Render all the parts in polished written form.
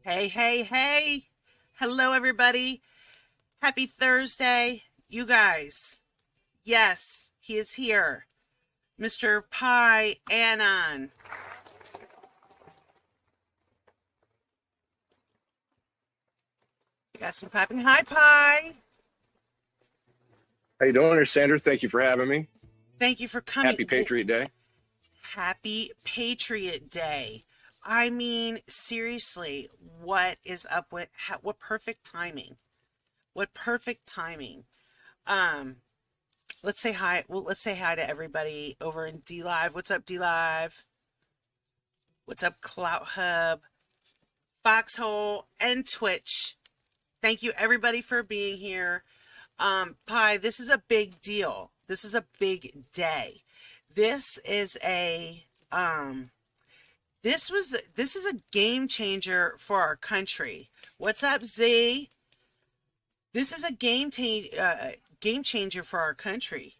Hey, hey, hey. Hello, everybody. Happy Thursday. You guys. Yes, he is here. Mr. Pi Anon. We got some clapping. Hi, Pi. How you doing, Sandra? Thank you for having me. Thank you for coming. Happy Patriot Day. Happy Patriot Day. I mean, seriously, what is up with what perfect timing? What perfect timing. Let's say hi. Well, let's say hi to everybody over in D Live. What's up, D Live? What's up, CloutHub, Foxhole, and Twitch? Thank you, everybody, for being here. Pi, this is a big deal. This is a big day. This is a this is a game changer for our country. What's up, Z? This is a game changer for our country.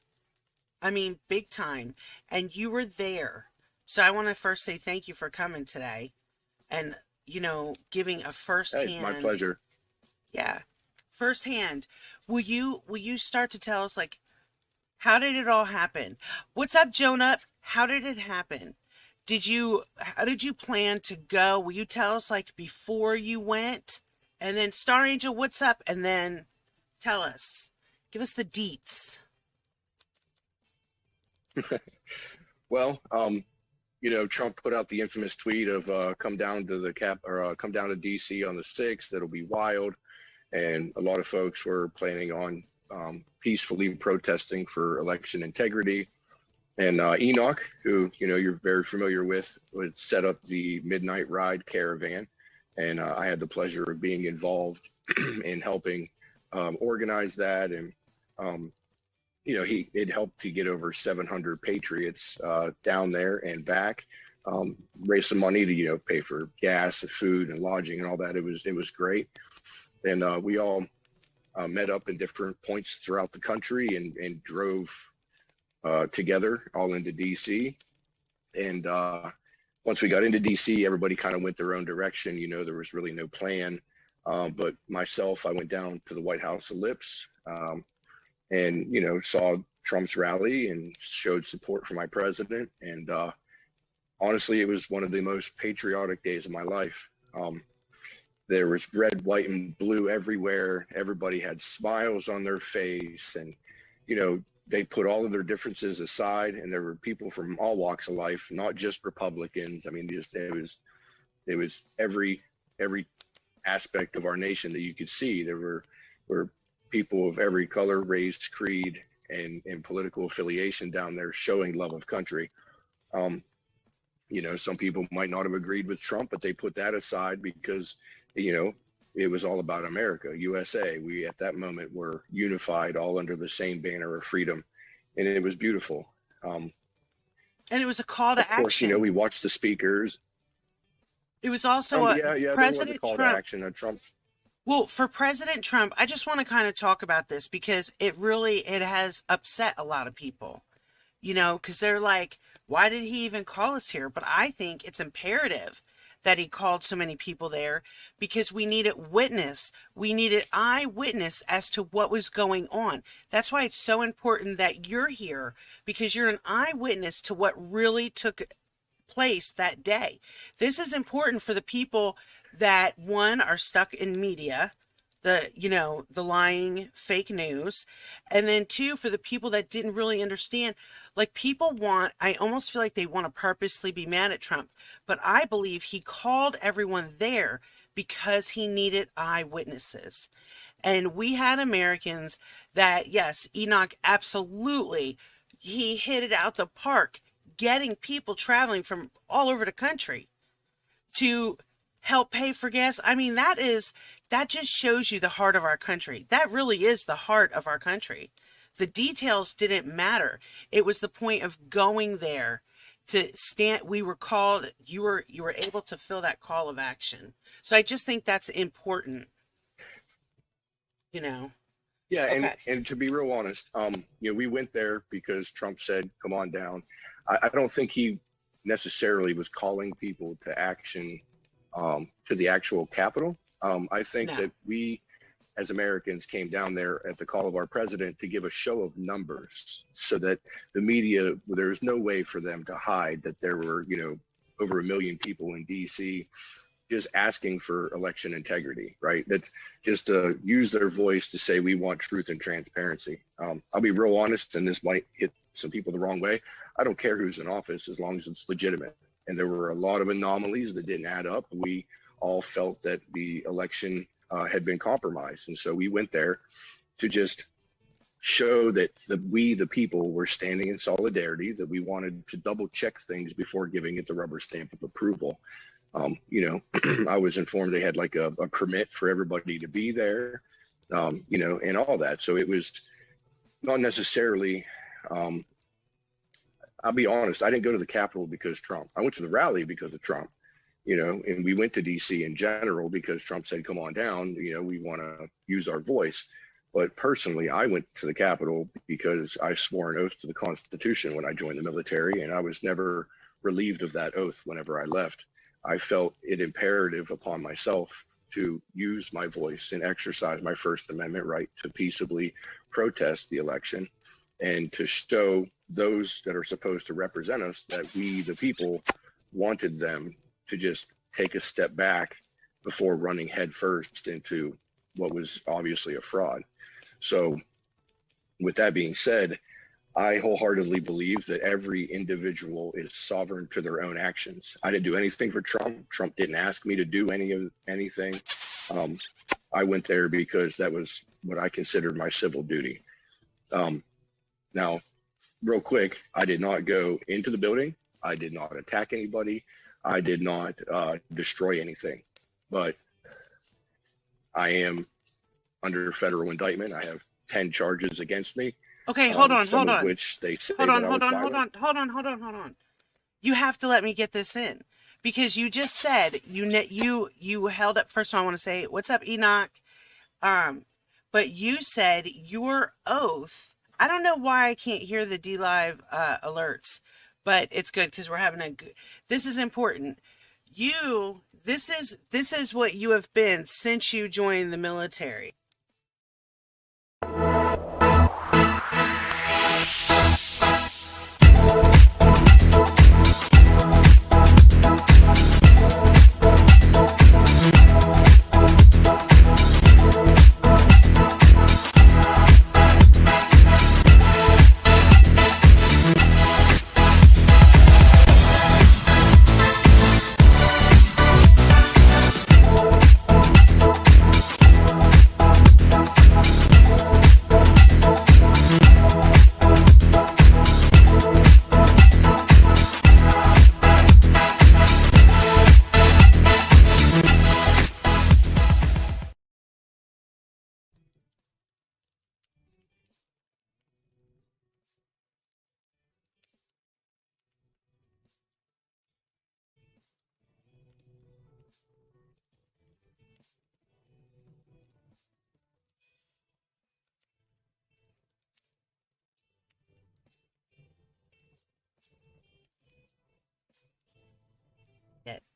I mean, big time. And you were there. So I want to first say thank you for coming today and, giving a firsthand. Hey, my pleasure. Yeah. Firsthand. Will you start to tell us, like, how did it all happen? What's up, Jonah? How did it happen? How did you plan to go? Will you tell us, like, before you went? And then Star Angel, what's up? And then tell us. Give us the deets. Well, Trump put out the infamous tweet of come down to come down to DC on the 6th. That'll be wild. And a lot of folks were planning on peacefully protesting for election integrity. And Enoch, who, you're very familiar with, would set up the Midnight Ride caravan. And I had the pleasure of being involved in helping organize that. And, it helped to get over 700 Patriots down there and back, raise some money to, pay for gas and food and lodging and all that. It was great. And we all met up in different points throughout the country and drove together all into DC. And once we got into DC, everybody kind of went their own direction. There was really no plan. But myself, I went down to the White House ellipse and, saw Trump's rally and showed support for my president. And honestly, it was one of the most patriotic days of my life. There was red, white, and blue everywhere. Everybody had smiles on their face. And, they put all of their differences aside. And there were people from all walks of life, not just Republicans. I mean, it was every aspect of our nation that you could see. There were people of every color, race, creed, and political affiliation down there showing love of country. Some people might not have agreed with Trump, but they put that aside because, it was all about America, USA. We, at that moment, were unified all under the same banner of freedom. And it was beautiful. And it was a call to action. Of course, we watched the speakers. It was also President Trump. To action. Trump. Well, for President Trump, I just want to kind of talk about this because it has upset a lot of people, because they're like, why did he even call us here? But I think it's imperative that he called so many people there because we needed witness. We needed eyewitness as to what was going on. That's why it's so important that you're here because you're an eyewitness to what really took place that day. This is important for the people that, one, are stuck in media, the lying fake news, and then two, for the people that didn't really understand. Like, I almost feel like they want to purposely be mad at Trump, but I believe he called everyone there because he needed eyewitnesses. And we had Americans that, yes, Enoch, absolutely, he hit it out the park, getting people traveling from all over the country to help pay for gas. I mean, that just shows you the heart of our country. That really is the heart of our country. The details didn't matter. It was the point of going there to stand. We were called, you were able to fill that call of action. So I just think that's important, Yeah. Okay. And to be real honest, we went there because Trump said, come on down. I don't think he necessarily was calling people to action to the actual Capitol. I think No. that we, as Americans, came down there at the call of our president to give a show of numbers, so that the media, there's no way for them to hide that there were, over 1 million people in DC just asking for election integrity, right? That just use their voice to say, we want truth and transparency. I'll be real honest, and this might hit some people the wrong way. I don't care who's in office as long as it's legitimate. And there were a lot of anomalies that didn't add up. We all felt that the election had been compromised. And so we went there to just show that we, the people, were standing in solidarity, that we wanted to double check things before giving it the rubber stamp of approval. I was informed they had like a permit for everybody to be there, and all that. So it was not necessarily, I'll be honest, I didn't go to the Capitol because Trump. I went to the rally because of Trump, and we went to DC in general because Trump said, come on down, we want to use our voice. But personally, I went to the Capitol because I swore an oath to the Constitution when I joined the military, and I was never relieved of that oath whenever I left. I felt it imperative upon myself to use my voice and exercise my First Amendment right to peaceably protest the election, and to show those that are supposed to represent us that we, the people, wanted them to just take a step back before running headfirst into what was obviously a fraud. So with that being said, I wholeheartely believe that every individual is sovereign to their own actions. I didn't do anything for Trump. Trump didn't ask me to do anything. I went there because that was what I considered my civil duty. Now, real quick, I did not go into the building. I did not attack anybody. I did not destroy anything. But I am under federal indictment. I have 10 charges against me. Okay, hold on. Which they say hold on. You have to let me get this in, because you just said you held up. First of all, I want to say, what's up, Enoch? But you said your oath. I don't know why I can't hear the DLive alerts, but it's good because we're having a good. This is important. This is what you have been since you joined the military.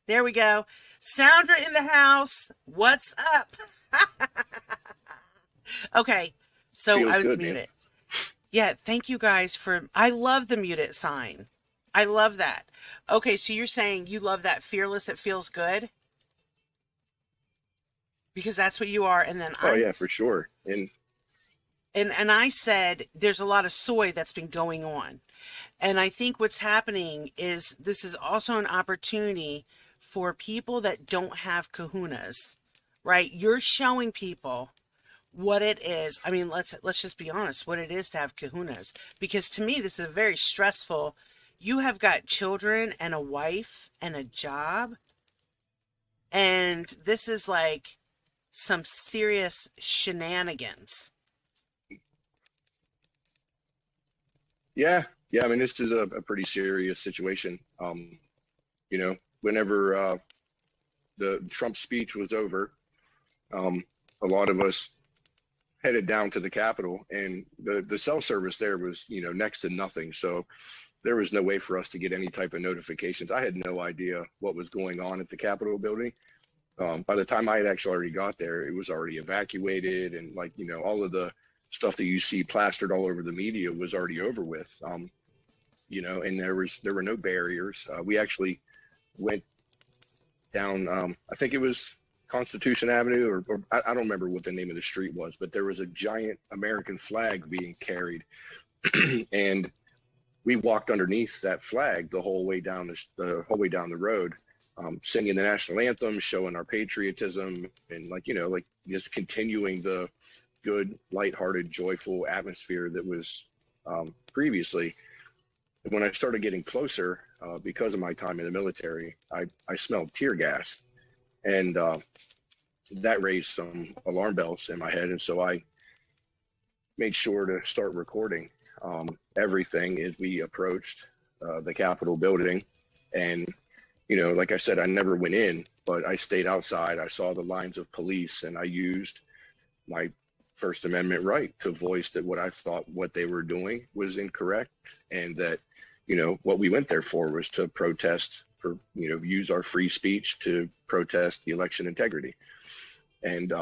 There we go. Sandra in the house. What's up? Okay, so Feels I was good, muted. man. Yeah, thank you guys I love the mute it sign. I love that. Okay, so you're saying you love that fearless, it feels good? Because that's what you are. And then yeah, for sure. And I said, there's a lot of soy that's been going on. And I think what's happening is this is also an opportunity for people that don't have kahunas, right? You're showing people what it is. I mean, let's just be honest, what it is to have kahunas. Because to me, this is a very stressful. You have got children and a wife and a job. And this is like some serious shenanigans. Yeah. I mean, this is a pretty serious situation. Whenever the Trump speech was over, a lot of us headed down to the Capitol, and the cell service there was, next to nothing. So there was no way for us to get any type of notifications. I had no idea what was going on at the Capitol building. By the time I had actually already got there, it was already evacuated, and like, you know, all of the stuff that you see plastered all over the media was already over with. You know, and there were no barriers. We actually went down, I think it was Constitution Avenue, or I don't remember what the name of the street was, but there was a giant American flag being carried, and we walked underneath that flag the whole way down the whole way down the road, singing the national anthem, showing our patriotism, and like, you know, like just continuing the good, lighthearted, joyful atmosphere that was previously. When I started getting closer, because of my time in the military, I smelled tear gas, and that raised some alarm bells in my head. And so I made sure to start recording everything as we approached the Capitol building. And, you know, like I said, I never went in, but I stayed outside. I saw the lines of police, and I used my First Amendment right to voice that what I thought what they were doing was incorrect, and that, you know, what we went there for was to protest, for, you know, use our free speech to protest the election integrity. And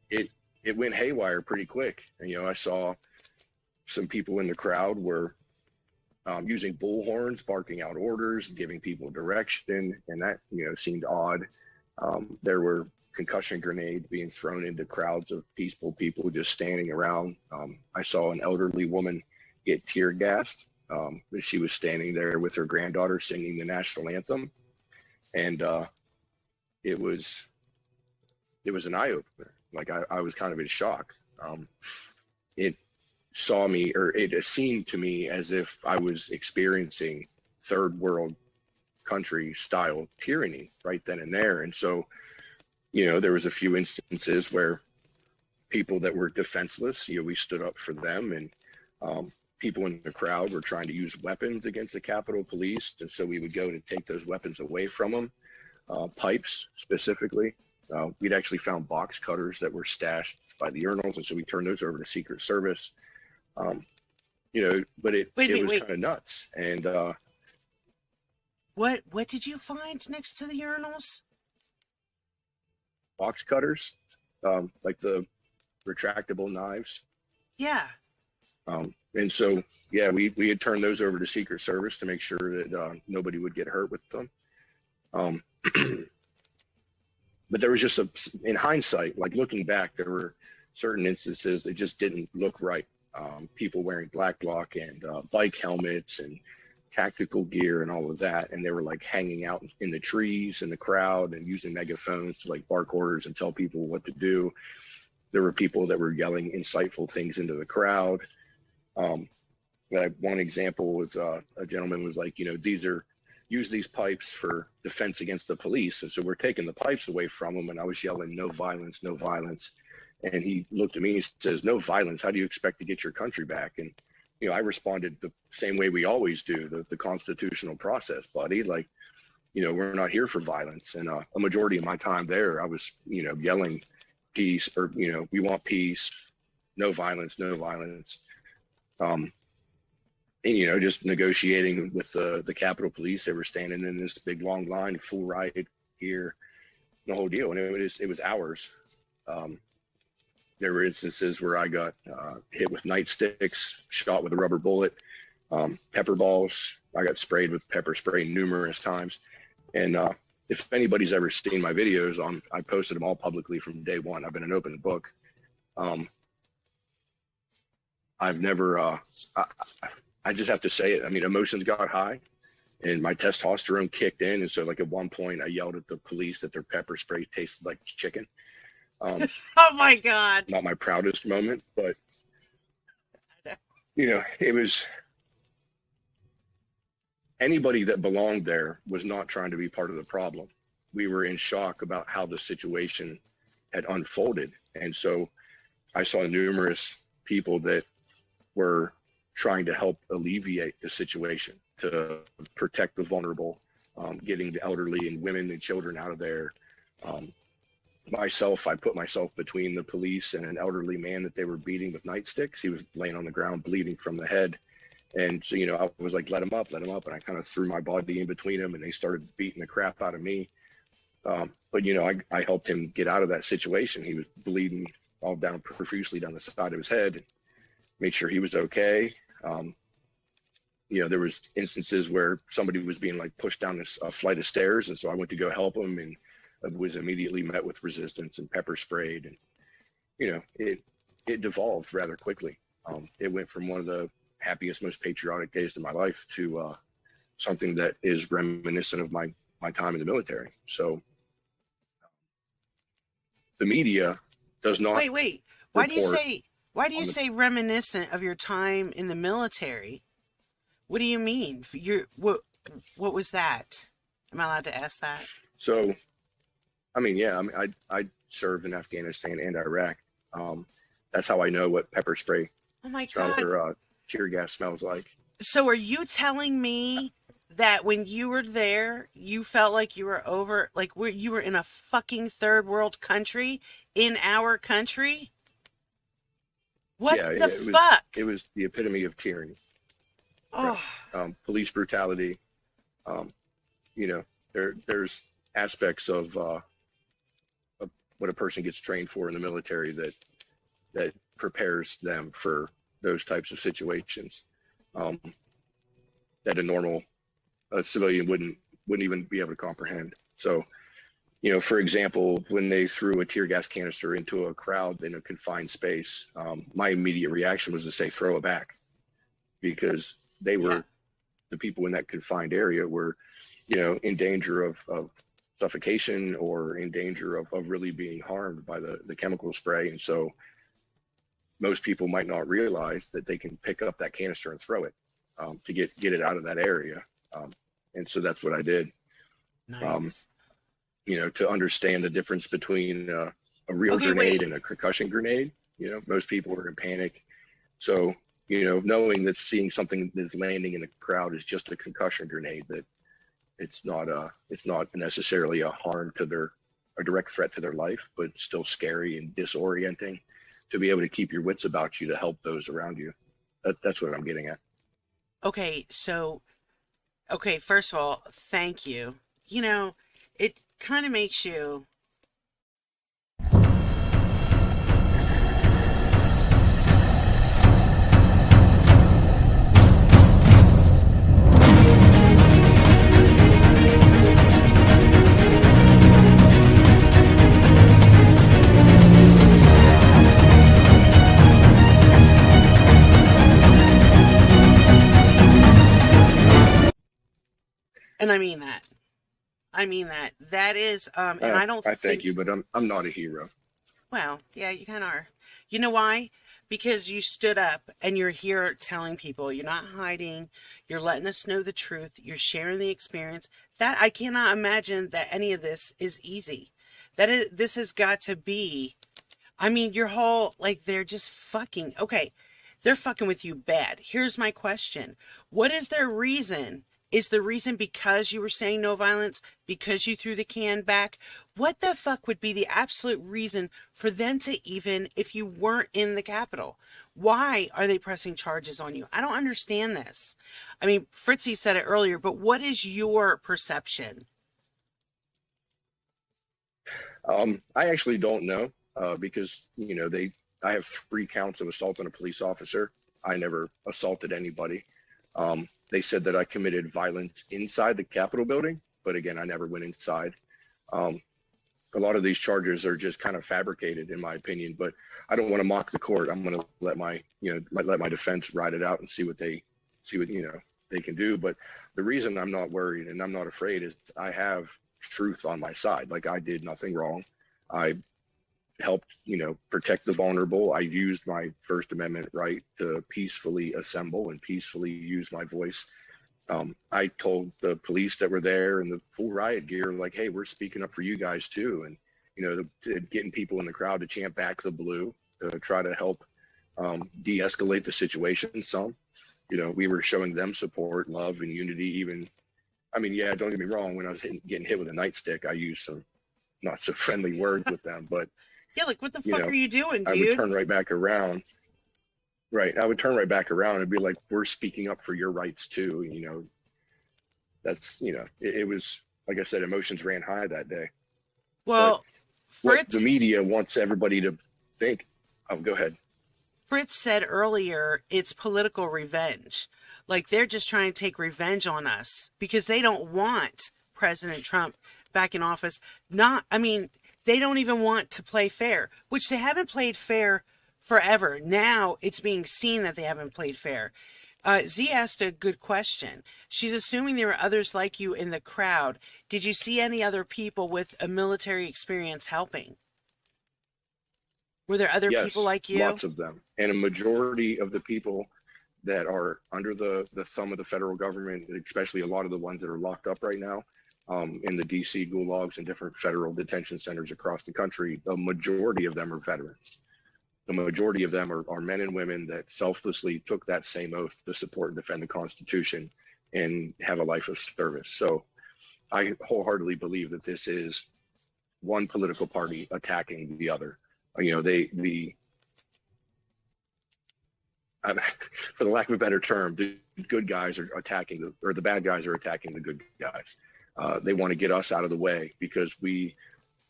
it went haywire pretty quick. And, you know, I saw some people in the crowd were using bullhorns, barking out orders, giving people direction, and that, you know, seemed odd. There were concussion grenades being thrown into crowds of peaceful people just standing around. I saw an elderly woman get tear gassed. She was standing there with her granddaughter singing the national anthem, and it was an eye opener. Like I was kind of in shock. It saw me, or it seemed to me as if I was experiencing third world country style tyranny right then and there. And so, you know, there was a few instances where people that were defenseless, you know, we stood up for them, and people in the crowd were trying to use weapons against the Capitol Police. And so we would go to take those weapons away from them, pipes specifically. We'd actually found box cutters that were stashed by the urinals, and so we turned those over to Secret Service. You know, but it was kind of nuts. And what did you find next to the urinals? Box cutters, like the retractable knives. Yeah. And so, yeah, we had turned those over to Secret Service to make sure that nobody would get hurt with them. But there was just in hindsight, like looking back, there were certain instances that just didn't look right. People wearing black bloc and bike helmets and tactical gear and all of that. And they were like hanging out in the trees in the crowd and using megaphones to like bark orders and tell people what to do. There were people that were yelling insightful things into the crowd. One example was a gentleman was like, you know, use these pipes for defense against the police. And so we're taking the pipes away from them. And I was yelling, no violence, no violence. And he looked at me and he says, no violence. How do you expect to get your country back? And, you know, I responded the same way we always do, the constitutional process, buddy. Like, you know, we're not here for violence. And a majority of my time there, I was, you know, yelling peace, or, you know, we want peace, no violence, no violence. And, you know, just negotiating with the Capitol Police. They were standing in this big long line, full riot gear, the whole deal. And it was hours. There were instances where I got hit with nightsticks, shot with a rubber bullet, pepper balls. I got sprayed with pepper spray numerous times. And if anybody's ever seen my videos, I posted them all publicly from day one. I've been an open book. I've never, I just have to say it. I mean, emotions got high and my testosterone kicked in. And so like at one point I yelled at the police that their pepper spray tasted like chicken. Oh my God. Not my proudest moment, but you know, it was, anybody that belonged there was not trying to be part of the problem. We were in shock about how the situation had unfolded. And so I saw numerous people that were trying to help alleviate the situation, to protect the vulnerable, getting the elderly and women and children out of there. I put myself between the police and an elderly man that they were beating with nightsticks. He was laying on the ground bleeding from the head. And so, you know, I was like, let him up. And I kind of threw my body in between them, and they started beating the crap out of me. But, you know, I helped him get out of that situation. He was bleeding all down profusely down the side of his head, made sure he was okay. You know, there was instances where somebody was being like pushed down this flight of stairs. And so I went to go help him, and was immediately met with resistance and pepper sprayed. And, you know, it devolved rather quickly. It went from one of the happiest, most patriotic days of my life to something that is reminiscent of my time in the military. So the media does not. Wait. Why do you say reminiscent of your time in the military? What do you mean? What was that? Am I allowed to ask that? So, I mean, yeah, I served in Afghanistan and Iraq. That's how I know what pepper spray or tear gas smells like. So are you telling me that when you were there, you felt like you were you were in a fucking third world country in our country? What the fuck? It was the epitome of tyranny. Oh. Police brutality. You know, there's aspects of what a person gets trained for in the military that prepares them for those types of situations that a normal civilian wouldn't even be able to comprehend. So, you know, for example, when they threw a tear gas canister into a crowd in a confined space, my immediate reaction was to say, throw it back, because they were, the people in that confined area were, you know, in danger of suffocation or in danger of really being harmed by the chemical spray. And so most people might not realize that they can pick up that canister and throw it to get it out of that area. And so that's what I did. Nice. You know, to understand the difference between a real grenade and a concussion grenade. You know, most people are in panic. So, you know, knowing that seeing something that's landing in a crowd is just a concussion grenade, that it's not necessarily a direct threat to their life, but still scary and disorienting, to be able to keep your wits about you to help those around you. That's what I'm getting at. Okay, so, first of all, thank you. You know, it kind of makes you... And I mean that. That is, and I don't I thank you, but I'm not a hero. Well, yeah, you kind of are. You know why? Because you stood up and you're here telling people, you're not hiding, you're letting us know the truth, you're sharing the experience. That I cannot imagine that any of this is easy. This has got to be, I mean, your whole, like, they're just fucking, okay, they're fucking with you bad. Here's my question. What is their reason? Is the reason because you were saying no violence? Because you threw the can back? What the fuck would be the absolute reason for them to even, if you weren't in the Capitol? Why are they pressing charges on you? I don't understand this. I mean, Fritzy said it earlier, but what is your perception? I actually don't know because, you know, I have 3 counts of assault on a police officer. I never assaulted anybody. They said that I committed violence inside the Capitol building, but again, I never went inside. A lot of these charges are just kind of fabricated, in my opinion, but I don't want to mock the court. I'm going to let my defense ride it out and see what they can do. But the reason I'm not worried and I'm not afraid is I have truth on my side. Like, I did nothing wrong. I helped, you know, protect the vulnerable. I used my First Amendment right to peacefully assemble and peacefully use my voice. I told the police that were there in the full riot gear, like, hey, we're speaking up for you guys too. And, you know, getting people in the crowd to chant back the blue, to try to help de-escalate the situation some. You know, we were showing them support, love, and unity. Even, I mean, yeah, don't get me wrong, when I was getting hit with a nightstick, I used some not so friendly words with them, but yeah, like, what the fuck are you doing, dude? I would turn right back around. Right. I would turn right back around and be like, we're speaking up for your rights too. You know, that's, you know, it was, like I said, emotions ran high that day. But Well, what the Fritz media wants everybody to think, oh, go ahead. Fritz said earlier it's political revenge. Like they're just trying to take revenge on us because they don't want President Trump back in office. Not, I mean, they don't even want to play fair, which they haven't played fair forever. Now it's being seen that they haven't played fair. Z asked a good question. She's assuming there were others like you in the crowd. Did you see any other people with a military experience helping? Were there other people Yes, like you? lots of them. And a majority of the people that are under the thumb of the federal government, especially a lot of the ones that are locked up right now in the DC gulags and different federal detention centers across the country, the majority of them are veterans. The majority of them are men and women that selflessly took that same oath to support and defend the Constitution and have a life of service. So I wholeheartly believe that this is one political party attacking the other. You know, for the lack of a better term, the good guys are attacking the bad guys are attacking the good guys. They want to get us out of the way because we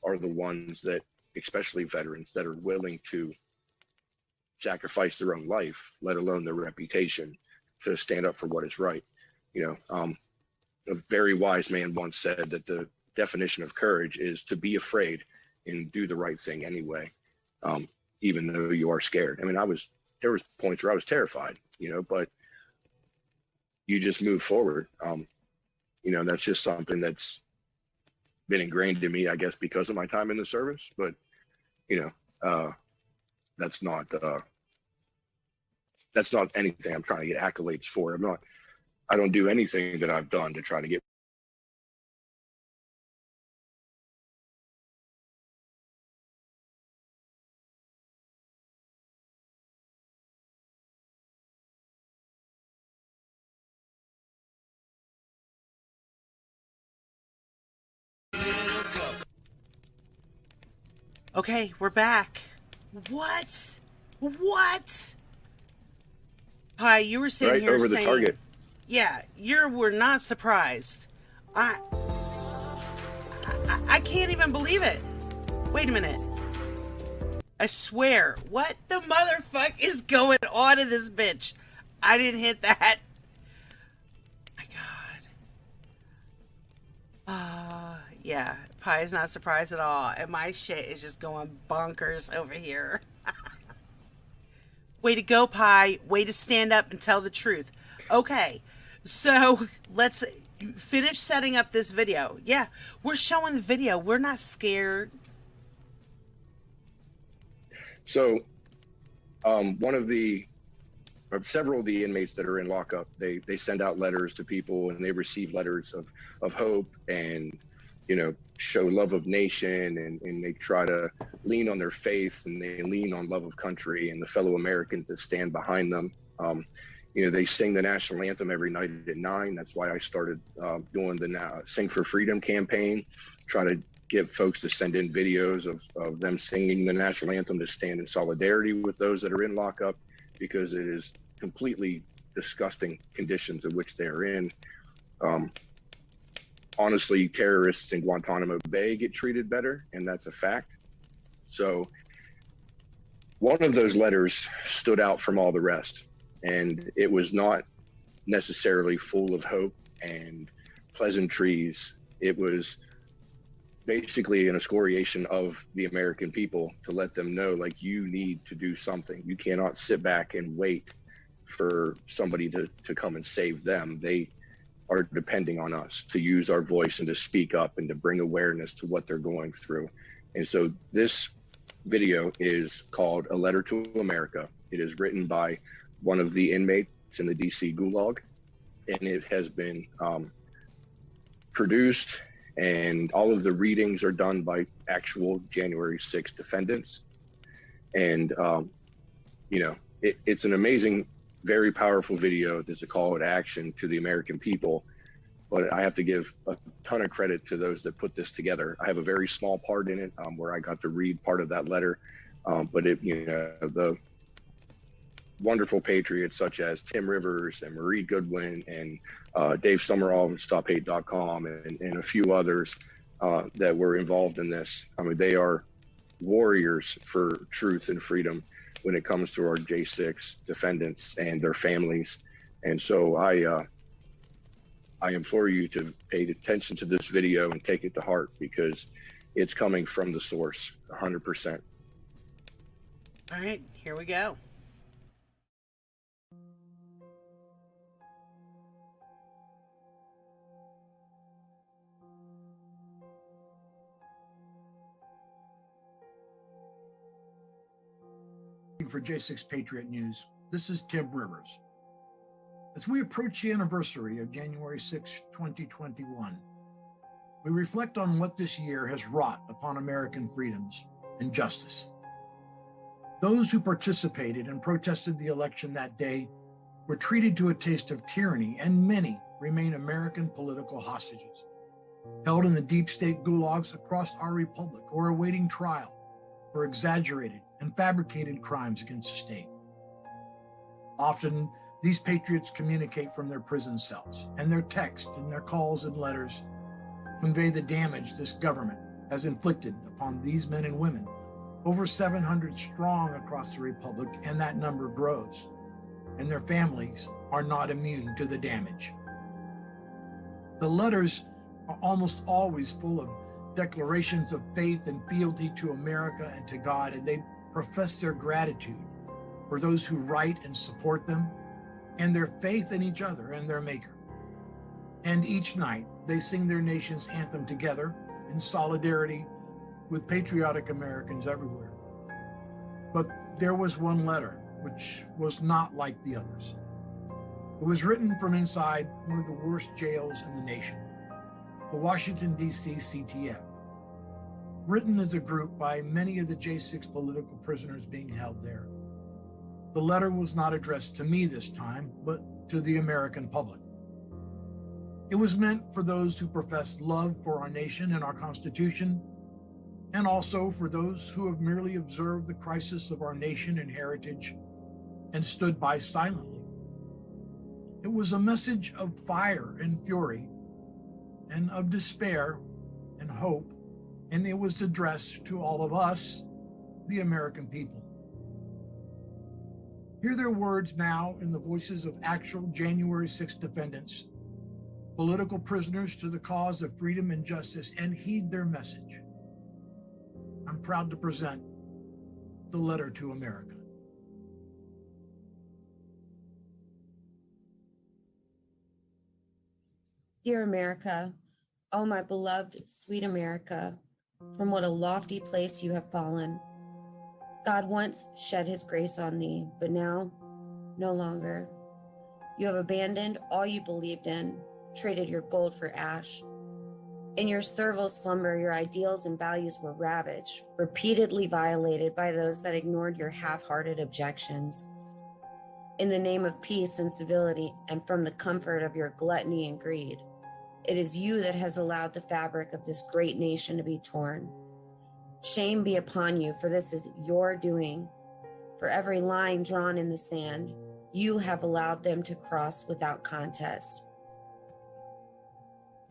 are the ones that, especially veterans, that are willing to sacrifice their own life, let alone their reputation, to stand up for what is right. You know, a very wise man once said that the definition of courage is to be afraid and do the right thing anyway, even though you are scared. I mean, there was points where I was terrified, you know, but you just move forward. You know, that's just something that's been ingrained in me, I guess, because of my time in the service. But, you know, that's not anything I'm trying to get accolades for. I don't do anything that I've done to try to get. Okay, we're back. What? What? Hi, you were sitting Right here over the saying, target. yeah, we're not surprised. I can't even believe it. Wait a minute. I swear, what the motherfuck is going on in this bitch? I didn't hit that. My God. Yeah, Pie's not surprised at all. And my shit is just going bonkers over here. Way to go, Pie. Way to stand up and tell the truth. Okay, so let's finish setting up this video. Yeah, we're showing the video. We're not scared. So several of the inmates that are in lockup, they send out letters to people, and they receive letters of hope and, you know, show love of nation, and they try to lean on their faith, and they lean on love of country and the fellow Americans that stand behind them. You know, they sing the national anthem every night at 9. That's why I started doing the Sing for Freedom campaign, try to get folks to send in videos of them singing the national anthem to stand in solidarity with those that are in lockup, because it is completely disgusting conditions in which they are in. Honestly, terrorists in Guantanamo Bay get treated better, and that's a fact. So one of those letters stood out from all the rest, and it was not necessarily full of hope and pleasantries. It was basically an excoriation of the American people to let them know, like, you need to do something. You cannot sit back and wait for somebody to come and save them. They are depending on us to use our voice and to speak up and to bring awareness to what they're going through. And so this video is called A Letter to America. It is written by one of the inmates in the DC gulag, and it has been produced, and all of the readings are done by actual January 6th defendants. And, you know, it's an amazing, very powerful video that's a call to action to the American people. But I have to give a ton of credit to those that put this together. I have a very small part in it where I got to read part of that letter. But the wonderful patriots such as Tim Rivers and Marie Goodwin and Dave Summerall from StopHate.com and a few others that were involved in this. I mean, they are warriors for truth and freedom when it comes to our J6 defendants and their families. And so I implore you to pay attention to this video and take it to heart, because it's coming from the source 100%. All right, here we go. For J6 Patriot News, this is Tim Rivers. As we approach the anniversary of January 6, 2021, we reflect on what this year has wrought upon American freedoms and justice. Those who participated and protested the election that day were treated to a taste of tyranny, and many remain American political hostages, held in the deep state gulags across our republic or awaiting trial for exaggerated and fabricated crimes against the state. Often, these patriots communicate from their prison cells, and their text and their calls and letters convey the damage this government has inflicted upon these men and women, over 700 strong across the republic, and that number grows, and their families are not immune to the damage. The letters are almost always full of declarations of faith and fealty to America and to God, and they profess their gratitude for those who write and support them, and their faith in each other and their Maker. And each night they sing their nation's anthem together in solidarity with patriotic Americans everywhere. But there was one letter which was not like the others. It was written from inside one of the worst jails in the nation, the Washington, D.C. CTF, written as a group by many of the J6 political prisoners being held there. The letter was not addressed to me this time, but to the American public. It was meant for those who profess love for our nation and our Constitution, and also for those who have merely observed the crisis of our nation and heritage and stood by silently. It was a message of fire and fury, and of despair and hope, and it was addressed to all of us, the American people. Hear their words now in the voices of actual January 6 defendants, political prisoners to the cause of freedom and justice, and heed their message. I'm proud to present the letter to America. Dear America, oh my beloved, sweet America, from what a lofty place you have fallen. God once shed his grace on thee, but now, no longer. You have abandoned all you believed in, traded your gold for ash. In your servile slumber, your ideals and values were ravaged, repeatedly violated by those that ignored your half-hearted objections. In the name of peace and civility, and from the comfort of your gluttony and greed, it is you that has allowed the fabric of this great nation to be torn. Shame be upon you, for this is your doing. For every line drawn in the sand, you have allowed them to cross without contest.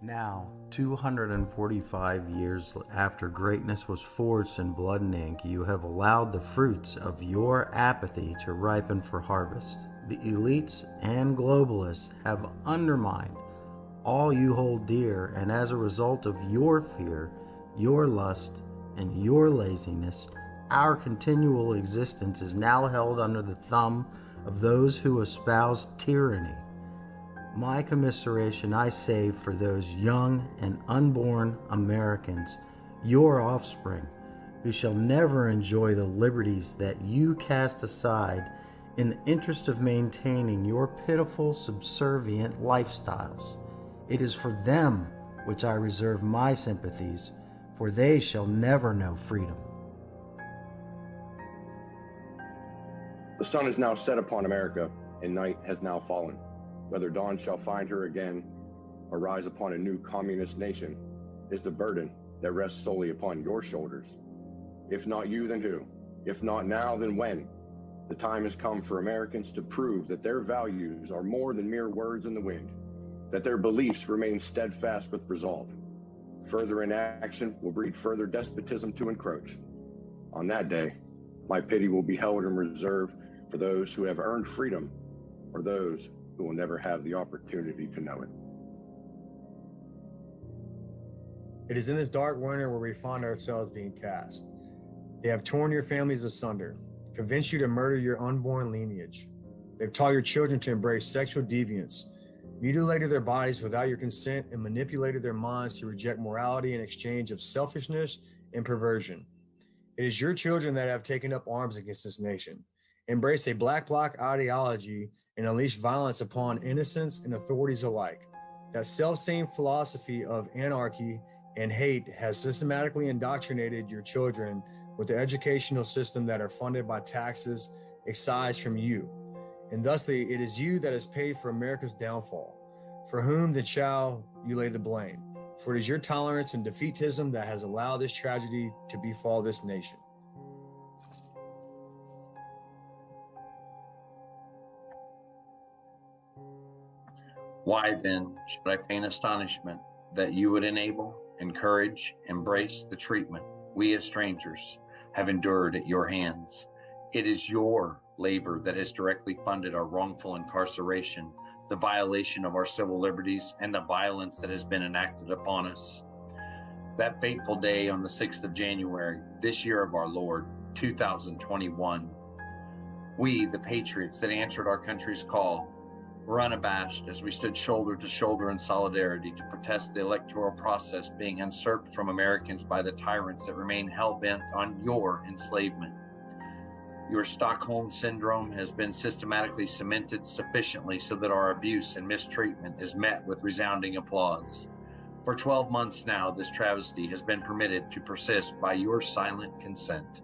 Now, 245 years after greatness was forged in blood and ink, you have allowed the fruits of your apathy to ripen for harvest. The elites and globalists have undermined all you hold dear, and as a result of your fear, your lust, and your laziness, our continual existence is now held under the thumb of those who espouse tyranny. My commiseration I save for those young and unborn Americans, your offspring, who shall never enjoy the liberties that you cast aside in the interest of maintaining your pitiful, subservient lifestyles. It is for them which I reserve my sympathies, for they shall never know freedom. The sun is now set upon America, and night has now fallen. Whether dawn shall find her again or rise upon a new communist nation is the burden that rests solely upon your shoulders. If not you, then who? If not now, then when? The time has come for Americans to prove that their values are more than mere words in the wind, that their beliefs remain steadfast with resolve. Further inaction will breed further despotism to encroach. On that day, my pity will be held in reserve for those who have earned freedom or those who will never have the opportunity to know it. It is in this dark winter where we find ourselves being cast. They have torn your families asunder, convinced you to murder your unborn lineage. They've taught your children to embrace sexual deviance, mutilated their bodies without your consent, and manipulated their minds to reject morality in exchange of selfishness and perversion. It is your children that have taken up arms against this nation, embraced a black bloc ideology, and unleashed violence upon innocents and authorities alike. That self-same philosophy of anarchy and hate has systematically indoctrinated your children with the educational system that are funded by taxes excised from you. And thusly, it is you that has paid for America's downfall. For whom then shall you lay the blame? For it is your tolerance and defeatism that has allowed this tragedy to befall this nation. Why then should I feign astonishment that you would enable, encourage, embrace the treatment we as strangers have endured at your hands? It is your labor that has directly funded our wrongful incarceration, the violation of our civil liberties, and the violence that has been enacted upon us. That fateful day on the 6th of January, this year of our Lord, 2021, we, the Patriots that answered our country's call, were unabashed as we stood shoulder to shoulder in solidarity to protest the electoral process being usurped from Americans by the tyrants that remain hell-bent on your enslavement. Your Stockholm Syndrome has been systematically cemented sufficiently so that our abuse and mistreatment is met with resounding applause. For 12 months now, this travesty has been permitted to persist by your silent consent.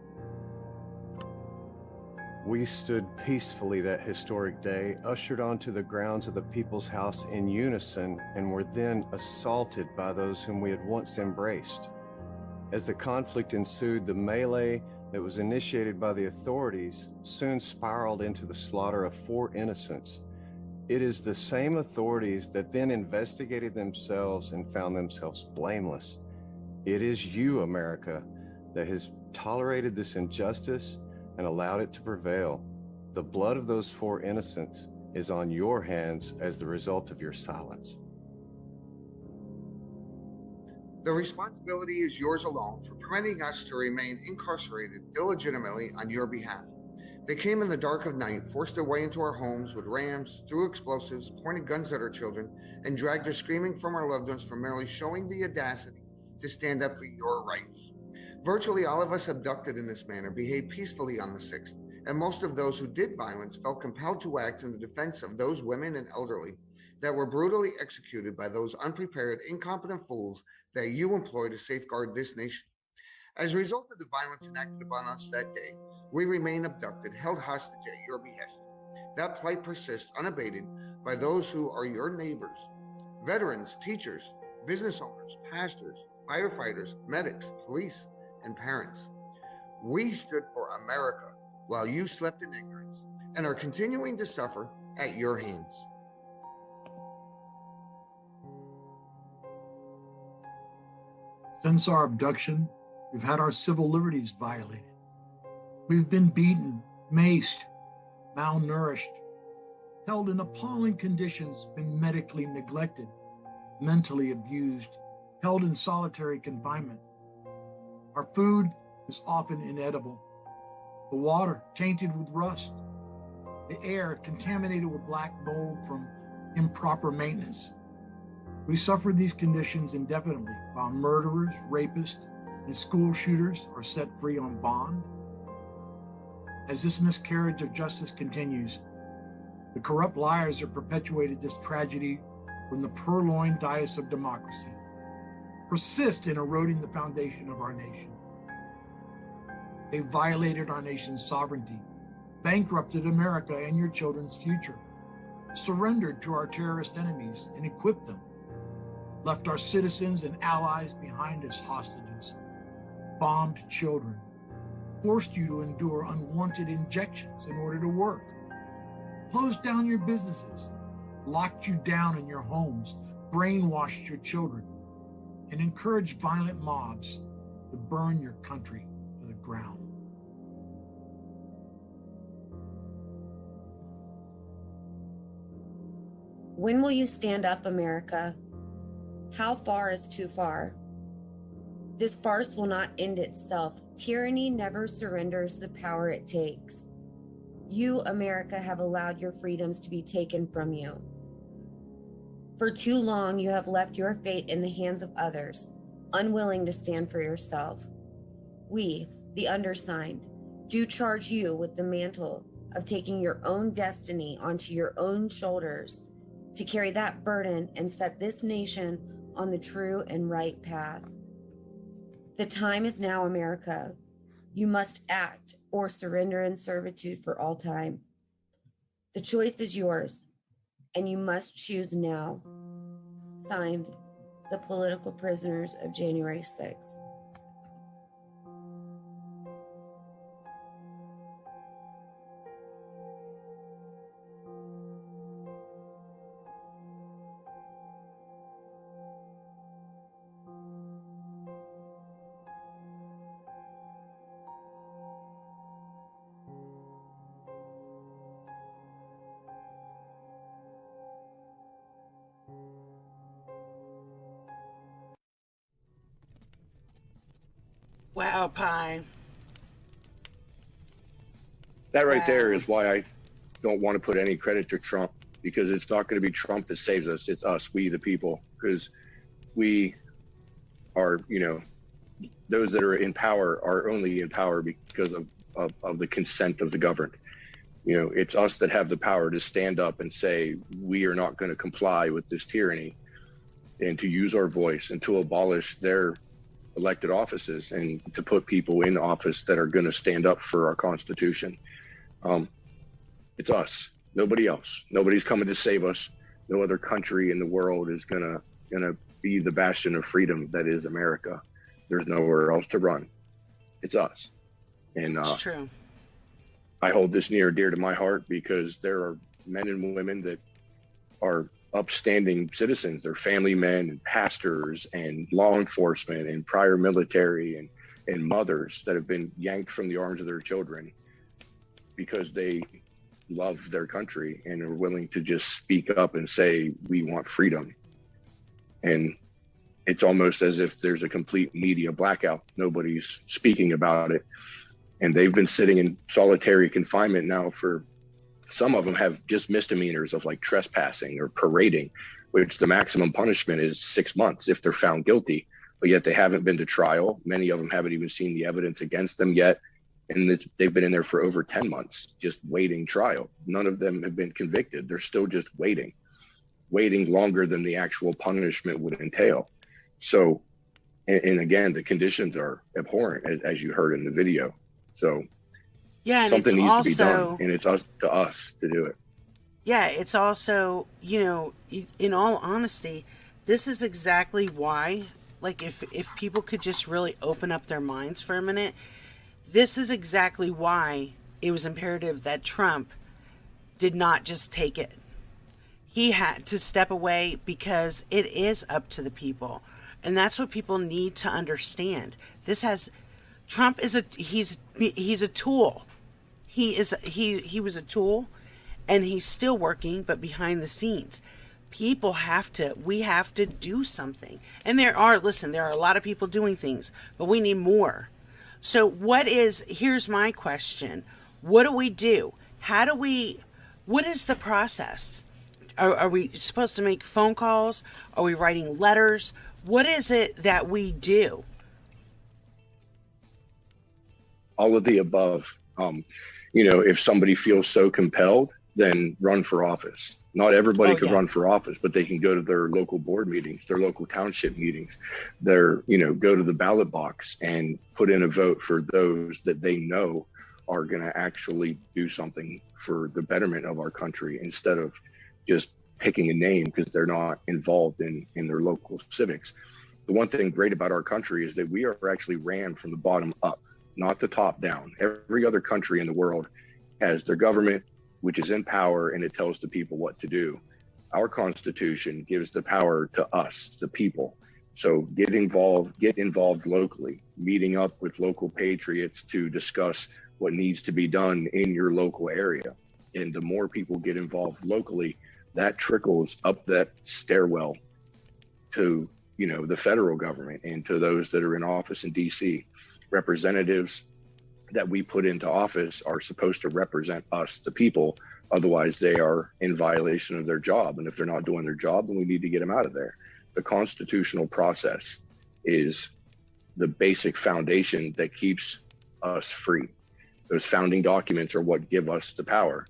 We stood peacefully that historic day, ushered onto the grounds of the People's House in unison, and were then assaulted by those whom we had once embraced. As the conflict ensued, the melee that was initiated by the authorities soon spiraled into the slaughter of 4 innocents. It is the same authorities that then investigated themselves and found themselves blameless. It is you, America, that has tolerated this injustice and allowed it to prevail. The blood of those 4 innocents is on your hands as the result of your silence. The responsibility is yours alone for permitting us to remain incarcerated illegitimately on your behalf. They came in the dark of night, forced their way into our homes with rams, threw explosives, pointed guns at our children, and dragged us screaming from our loved ones for merely showing the audacity to stand up for your rights. Virtually all of us abducted in this manner behaved peacefully on the 6th, and most of those who did violence felt compelled to act in the defense of those women and elderly that were brutally executed by those unprepared, incompetent fools that you employ to safeguard this nation. As a result of the violence enacted upon us that day, we remain abducted, held hostage at your behest. That plight persists unabated by those who are your neighbors, veterans, teachers, business owners, pastors, firefighters, medics, police, and parents. We stood for America while you slept in ignorance and are continuing to suffer at your hands. Since our abduction, we've had our civil liberties violated. We've been beaten, maced, malnourished, held in appalling conditions, been medically neglected, mentally abused, held in solitary confinement. Our food is often inedible, the water tainted with rust, the air contaminated with black mold from improper maintenance. We suffer these conditions indefinitely while murderers, rapists, and school shooters are set free on bond. As this miscarriage of justice continues, the corrupt liars have perpetuated this tragedy from the purloined dais of democracy, persist in eroding the foundation of our nation. They violated our nation's sovereignty, bankrupted America and your children's future, surrendered to our terrorist enemies and equipped them, left our citizens and allies behind as hostages, bombed children, forced you to endure unwanted injections in order to work, closed down your businesses, locked you down in your homes, brainwashed your children, and encourage violent mobs to burn your country to the ground. When will you stand up, America? How far is too far? This farce will not end itself. Tyranny never surrenders the power it takes. You, America, have allowed your freedoms to be taken from you. For too long, you have left your fate in the hands of others, unwilling to stand for yourself. We, the undersigned, do charge you with the mantle of taking your own destiny onto your own shoulders, to carry that burden and set this nation on the true and right path. The time is now, America. You must act or surrender in servitude for all time. The choice is yours, and you must choose now. Signed, the political prisoners of January 6th. Wow, Pie. That right Wow. there is why I don't want to put any credit to Trump, because it's not going to be Trump that saves us. It's us, we the people, because we are, those that are in power are only in power because of the consent of the governed. It's us that have the power to stand up and say, we are not going to comply with this tyranny, and to use our voice and to abolish their elected offices and to put people in office that are going to stand up for our Constitution. It's us, nobody else. Nobody's coming to save us. No other country in the world is gonna be the bastion of freedom that is America. There's nowhere else to run. It's us. And It's true. I hold this near and dear to my heart because there are men and women that are upstanding citizens. They're family men and pastors and law enforcement and prior military and mothers that have been yanked from the arms of their children because they love their country and are willing to just speak up and say, we want freedom. And it's almost as if there's a complete media blackout. Nobody's speaking about it. And they've been sitting in solitary confinement now for, some of them have just misdemeanors of like trespassing or parading, which the maximum punishment is 6 months if they're found guilty, but yet they haven't been to trial. Many of them haven't even seen the evidence against them yet. And they've been in there for over 10 months, just waiting trial. None of them have been convicted. They're still just waiting longer than the actual punishment would entail. So, and again, the conditions are abhorrent, as you heard in the video. So Yeah, and something it's needs also, to be done, and it's up to us to do it. Yeah, it's also, in all honesty, this is exactly why, like, if people could just really open up their minds for a minute, this is exactly why it was imperative that Trump did not just take it. He had to step away because it is up to the people. And that's what people need to understand. Trump is he's a tool. He was a tool, and he's still working, but behind the scenes. We have to do something. And there are a lot of people doing things, but we need more. So here's my question. What do we do? What is the process? Are we supposed to make phone calls? Are we writing letters? What is it that we do? All of the above. If somebody feels so compelled, then run for office. Not everybody can run for office, but they can go to their local board meetings, their local township meetings, go to the ballot box and put in a vote for those that they know are going to actually do something for the betterment of our country, instead of just picking a name because they're not involved in their local civics. The one thing great about our country is that we are actually ran from the bottom up, not the top down. Every other country in the world has their government, which is in power, and it tells the people what to do. Our Constitution gives the power to us, the people, So get involved locally, meeting up with local patriots to discuss what needs to be done in your local area. And the more people get involved locally, that trickles up that stairwell to, the federal government and to those that are in office in DC. Representatives that we put into office are supposed to represent us, the people. Otherwise, they are in violation of their job. And if they're not doing their job, then we need to get them out of there. The constitutional process is the basic foundation that keeps us free. Those founding documents are what give us the power.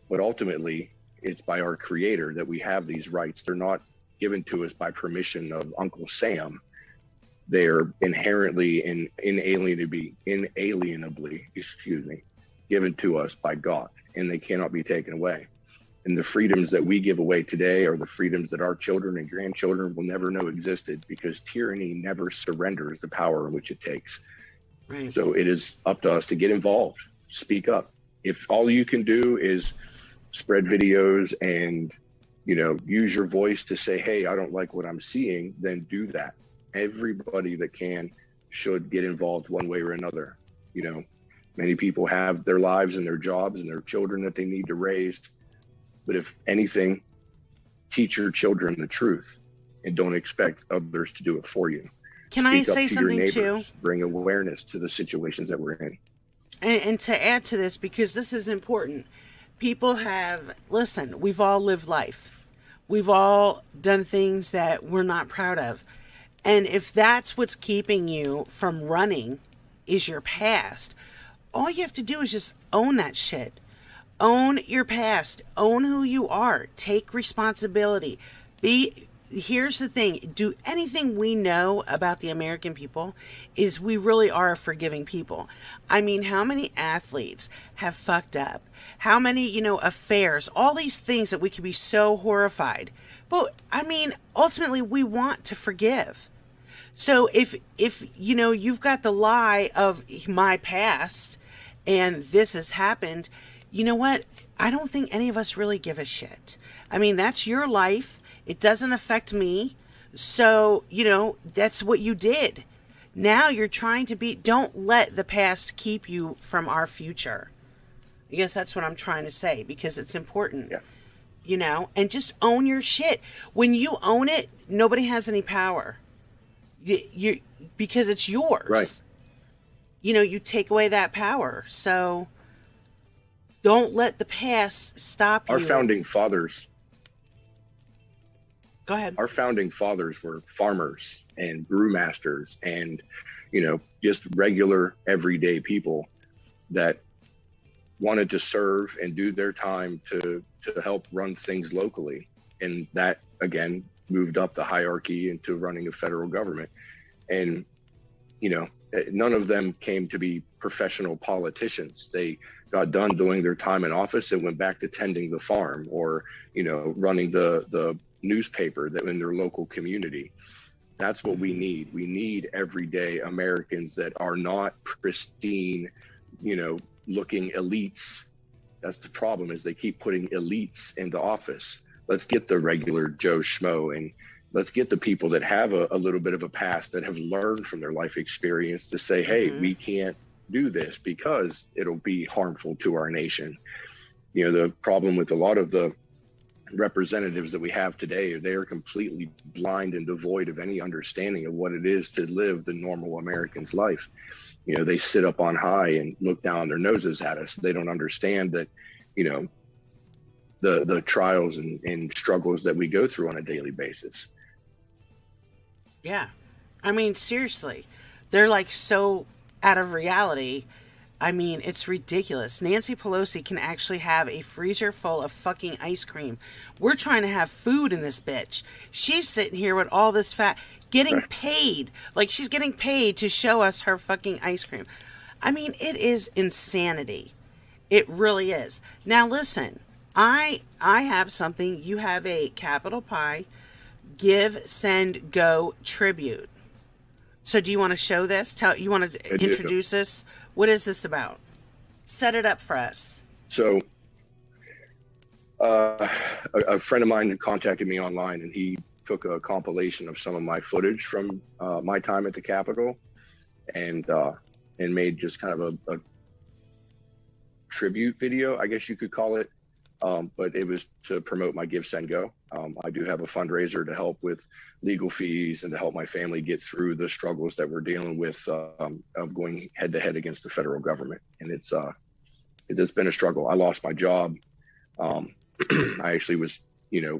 But ultimately, it's by our creator that we have these rights. They're not given to us by permission of Uncle Sam. They're inherently and inalienably, given to us by God, and they cannot be taken away. And the freedoms that we give away today are the freedoms that our children and grandchildren will never know existed, because tyranny never surrenders the power which it takes. Right. So it is up to us to get involved, speak up. If all you can do is spread videos and, use your voice to say, hey, I don't like what I'm seeing, then do that. Everybody that can should get involved one way or another. Many people have their lives and their jobs and their children that they need to raise. But if anything, teach your children the truth and don't expect others to do it for you. Can I say something too? Bring awareness to the situations that we're in. And to add to this, because this is important, people listen, we've all lived life. We've all done things that we're not proud of. And if that's what's keeping you from running is your past, all you have to do is just own that shit. Own your past. Own who you are. Take responsibility. Here's the thing. Do anything we know about the American people is we really are a forgiving people. I mean, how many athletes have fucked up? How many, affairs? All these things that we could be so horrified. But, I mean, ultimately, we want to forgive. So if you've got the lie of my past and this has happened, you know what? I don't think any of us really give a shit. I mean, that's your life. It doesn't affect me. So, that's what you did. Now you're trying to don't let the past keep you from our future. I guess that's what I'm trying to say, because it's important. Yeah. And just own your shit. When you own it, nobody has any power. You because it's yours. Right. You take away that power. So don't let the past stop you. Our founding fathers. Go ahead. Our founding fathers were farmers and brewmasters and, just regular everyday people that wanted to serve and do their time to help run things locally. And that, again, moved up the hierarchy into running a federal government. And, none of them came to be professional politicians. They got done doing their time in office and went back to tending the farm or, running the newspaper that in their local community. That's what we need. We need everyday Americans that are not pristine, looking elites. That's the problem, is they keep putting elites into office. Let's get the regular Joe Schmo, and let's get the people that have a little bit of a past, that have learned from their life experience to say, hey, we can't do this because it'll be harmful to our nation. The problem with a lot of the representatives that we have today, they are completely blind and devoid of any understanding of what it is to live the normal American's life. They sit up on high and look down their noses at us. They don't understand that, the trials and struggles that we go through on a daily basis. Yeah. I mean, seriously, they're like so out of reality. I mean, it's ridiculous. Nancy Pelosi can actually have a freezer full of fucking ice cream. We're trying to have food in this bitch. She's sitting here with all this fat, getting paid. Like, she's getting paid to show us her fucking ice cream. I mean, it is insanity. It really is. Now, listen, I have something. You have a capital Pi Give, Send, Go tribute. So do you want to show this? You want to introduce this? What is this about? Set it up for us. So a friend of mine contacted me online, and he took a compilation of some of my footage from my time at the Capitol, and made just kind of a tribute video, I guess you could call it. But it was to promote my Give, Send, Go. I do have a fundraiser to help with legal fees and to help my family get through the struggles that we're dealing with of going head to head against the federal government. And it's been a struggle. I lost my job. I actually was,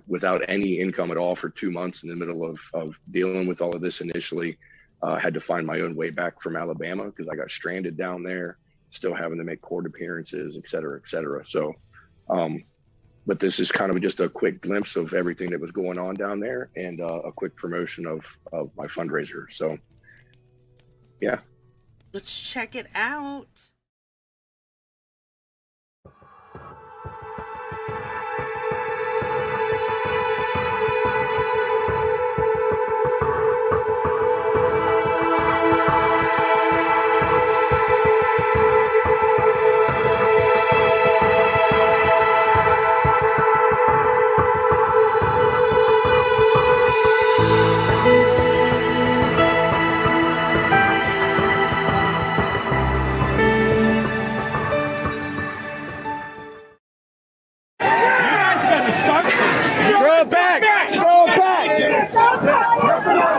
without any income at all for 2 months in the middle of dealing with all of this initially. Had to find my own way back from Alabama because I got stranded down there, still having to make court appearances, et cetera, et cetera. So, but this is kind of just a quick glimpse of everything that was going on down there, and a quick promotion of my fundraiser. So, yeah. Let's check it out.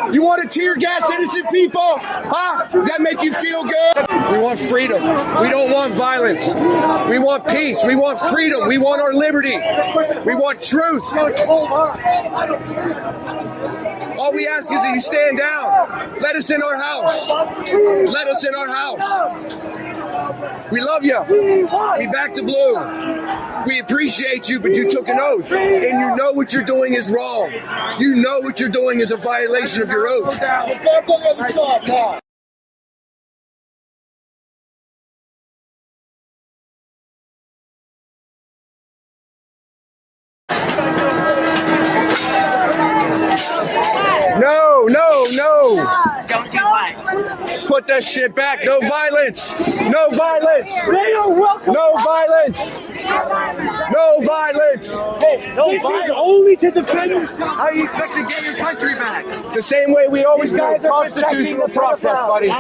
You want to tear gas innocent people? Huh? Does that make you feel good? We want freedom. We don't want violence. We want peace. We want freedom. We want our liberty. We want truth. All we ask is that you stand down. Let us in our house. Let us in our house. We love you. We back the blue. We appreciate you, but you took an oath, and you know what you're doing is wrong. You know what you're doing is a violation of your oath. No. Don't do what? Put that shit back. No violence. No violence. They are welcome. No violence. No violence. Hey, this is only to defend yourself. How do you expect to get your country back? The same way we always do. Constitutional process, buddy.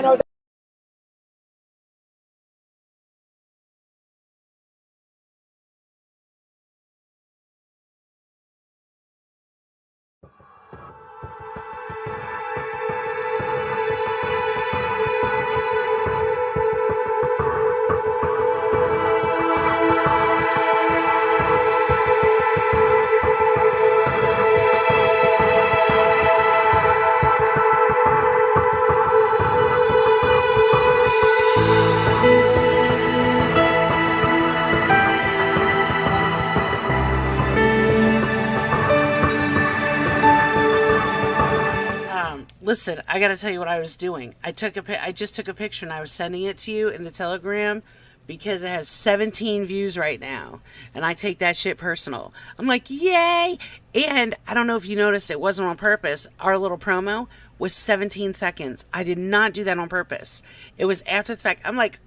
Listen, I got to tell you what I was doing. I just took a picture and I was sending it to you in the Telegram because it has 17 views right now. And I take that shit personal. I'm like, yay! And I don't know if you noticed, it wasn't on purpose. Our little promo was 17 seconds. I did not do that on purpose. It was after the fact. I'm like,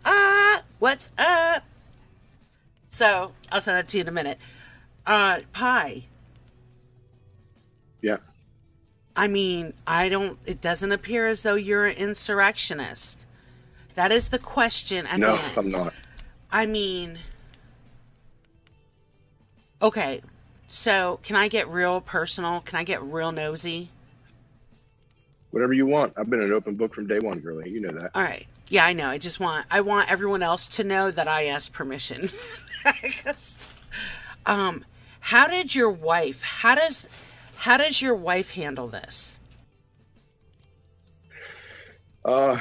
what's up? So, I'll send that to you in a minute. Pi. Yeah. I mean, it doesn't appear as though you're an insurrectionist. That is the question. No, I'm not. I mean, okay, so can I get real personal? Can I get real nosy? Whatever you want. I've been an open book from day one, girlie. You know that. All right. Yeah, I know. I want everyone else to know that I asked permission. How did your wife, how does your wife handle this? I'll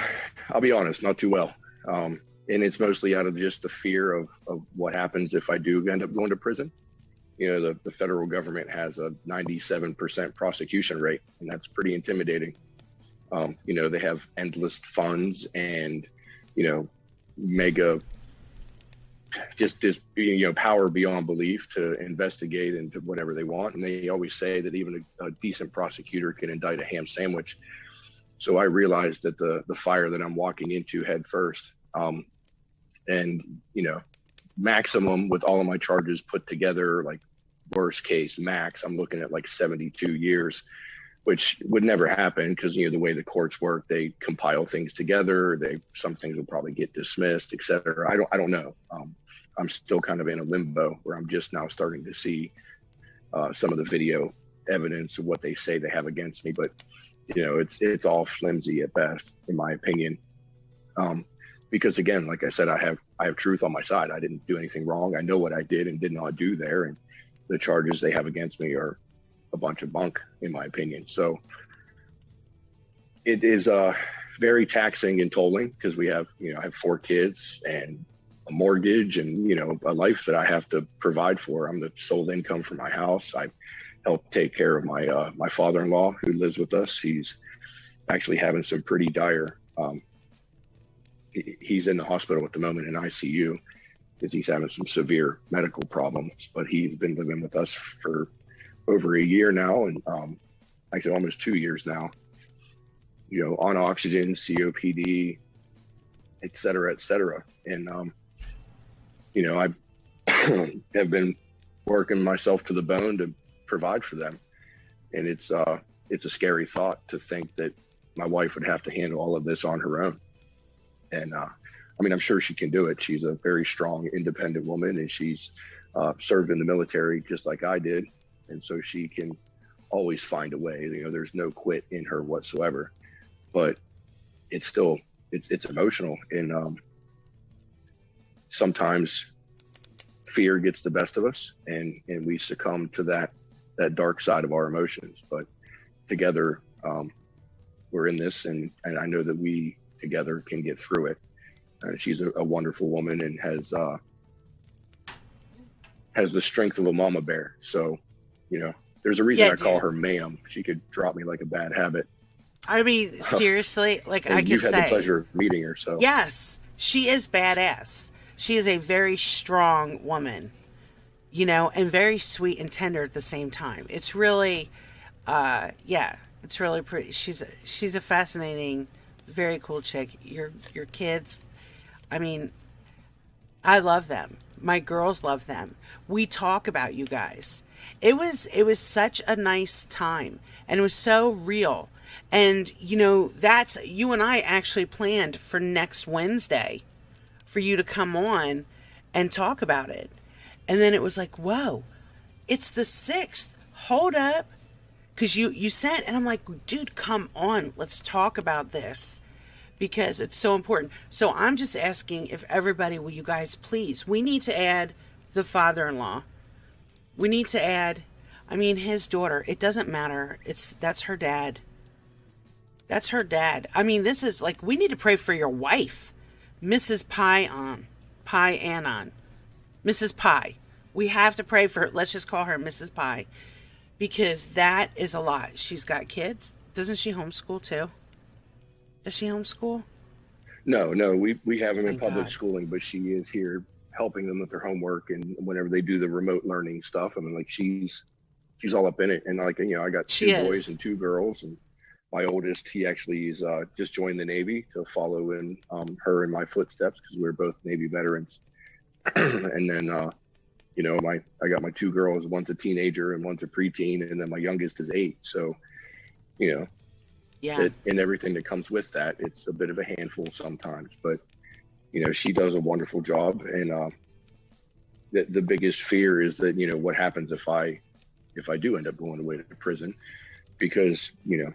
be honest, not too well. And it's mostly out of just the fear of what happens if I do end up going to prison. You know, the federal government has a 97% prosecution rate, and that's pretty intimidating. You know, they have endless funds and, you know, mega, just you know, power beyond belief to investigate into whatever they want. And they always say that even a decent prosecutor can indict a ham sandwich. So I realized that the fire that I'm walking into head first, and, you know, maximum with all of my charges put together, like worst case max, I'm looking at like 72 years. which would never happen because, you know, the way the courts work, they compile things together. Some things will probably get dismissed, et cetera. I don't know. I'm still kind of in a limbo where I'm just now starting to see some of the video evidence of what they say they have against me. But, you know, it's all flimsy at best, in my opinion. Because again, like I said, I have truth on my side. I didn't do anything wrong. I know what I did and did not do there. And the charges they have against me are a bunch of bunk, in my opinion. So it is very taxing and tolling because we have, you know, I have 4 kids and a mortgage and, you know, a life that I have to provide for. I'm the sole income for my house. I help take care of my father-in-law who lives with us. He's actually having some pretty dire, he's in the hospital at the moment in ICU because he's having some severe medical problems, but he's been living with us for over a year now, and actually almost 2 years now, you know, on oxygen, COPD, et cetera, et cetera. And, you know, I have been working myself to the bone to provide for them. And it's a scary thought to think that my wife would have to handle all of this on her own. And, I mean, I'm sure she can do it. She's a very strong, independent woman, and she's served in the military just like I did. And so she can always find a way. You know, there's no quit in her whatsoever. But it's still, it's emotional. And sometimes fear gets the best of us, and we succumb to that dark side of our emotions. But together, we're in this, and I know that we together can get through it. She's a wonderful woman and has the strength of a mama bear. So, you know, there's a reason I call her ma'am. She could drop me like a bad habit. I mean, seriously, like I could say. You've had the pleasure of meeting her, so. Yes, she is badass. She is a very strong woman, you know, and very sweet and tender at the same time. It's really, it's really pretty. She's a fascinating, very cool chick. Your kids, I mean, I love them. My girls love them. We talk about you guys. It was such a nice time, and it was so real. And, you know, you and I actually planned for next Wednesday for you to come on and talk about it. And then it was like, whoa, it's the 6th. Hold up. Because you sent, and I'm like, dude, come on. Let's talk about this because it's so important. So I'm just asking if everybody, will you guys please, we need to add the father-in-law. We need to add, I mean, his daughter. It doesn't matter. That's her dad. That's her dad. I mean, this is like, we need to pray for your wife, Mrs. Anon. Mrs. Pie. We have to pray for her. Let's just call her Mrs. Pie, because that is a lot. She's got kids. Doesn't she homeschool too? Does she homeschool? No, we have them in public schooling, but she is here helping them with their homework and whenever they do the remote learning stuff. I mean, like she's all up in it. And like, you know, I got 2 boys and 2 girls, and my oldest, he actually is just joined the Navy to follow in her in my footsteps because we're both Navy veterans. And then, you know, I got my 2 girls, one's a teenager and one's a preteen, and then my youngest is 8. So, you know, and everything that comes with that, it's a bit of a handful sometimes, but you know, she does a wonderful job. And the biggest fear is that, you know, what happens if I do end up going away to prison, because, you know,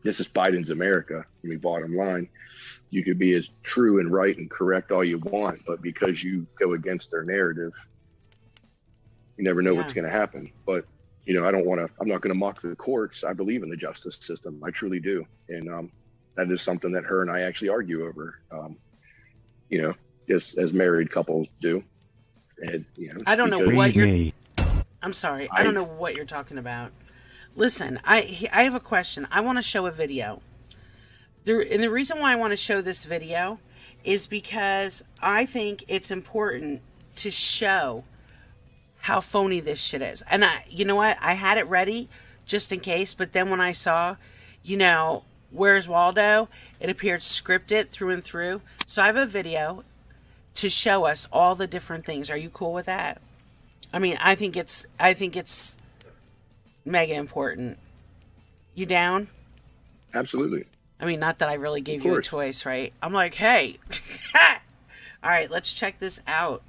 this is Biden's America. I mean, bottom line, you could be as true and right and correct all you want, but because you go against their narrative, you never know what's going to happen. But, you know, I'm not going to mock the courts. I believe in the justice system. I truly do. And that is something that her and I actually argue over, you know, just as married couples do. And, you know, I don't know what you're, I'm sorry. I don't know what you're talking about. Listen, I have a question. I want to show a video. And the reason why I want to show this video is because I think it's important to show how phony this shit is. And you know what? I had it ready just in case, but then when I saw, you know, Where's Waldo, it appeared scripted through and through. So I have a video to show us all the different things. Are you cool with that? I mean, I think it's mega important. You down? Absolutely. I mean, not that I really gave you a choice, right? I'm like, hey. All right, let's check this out.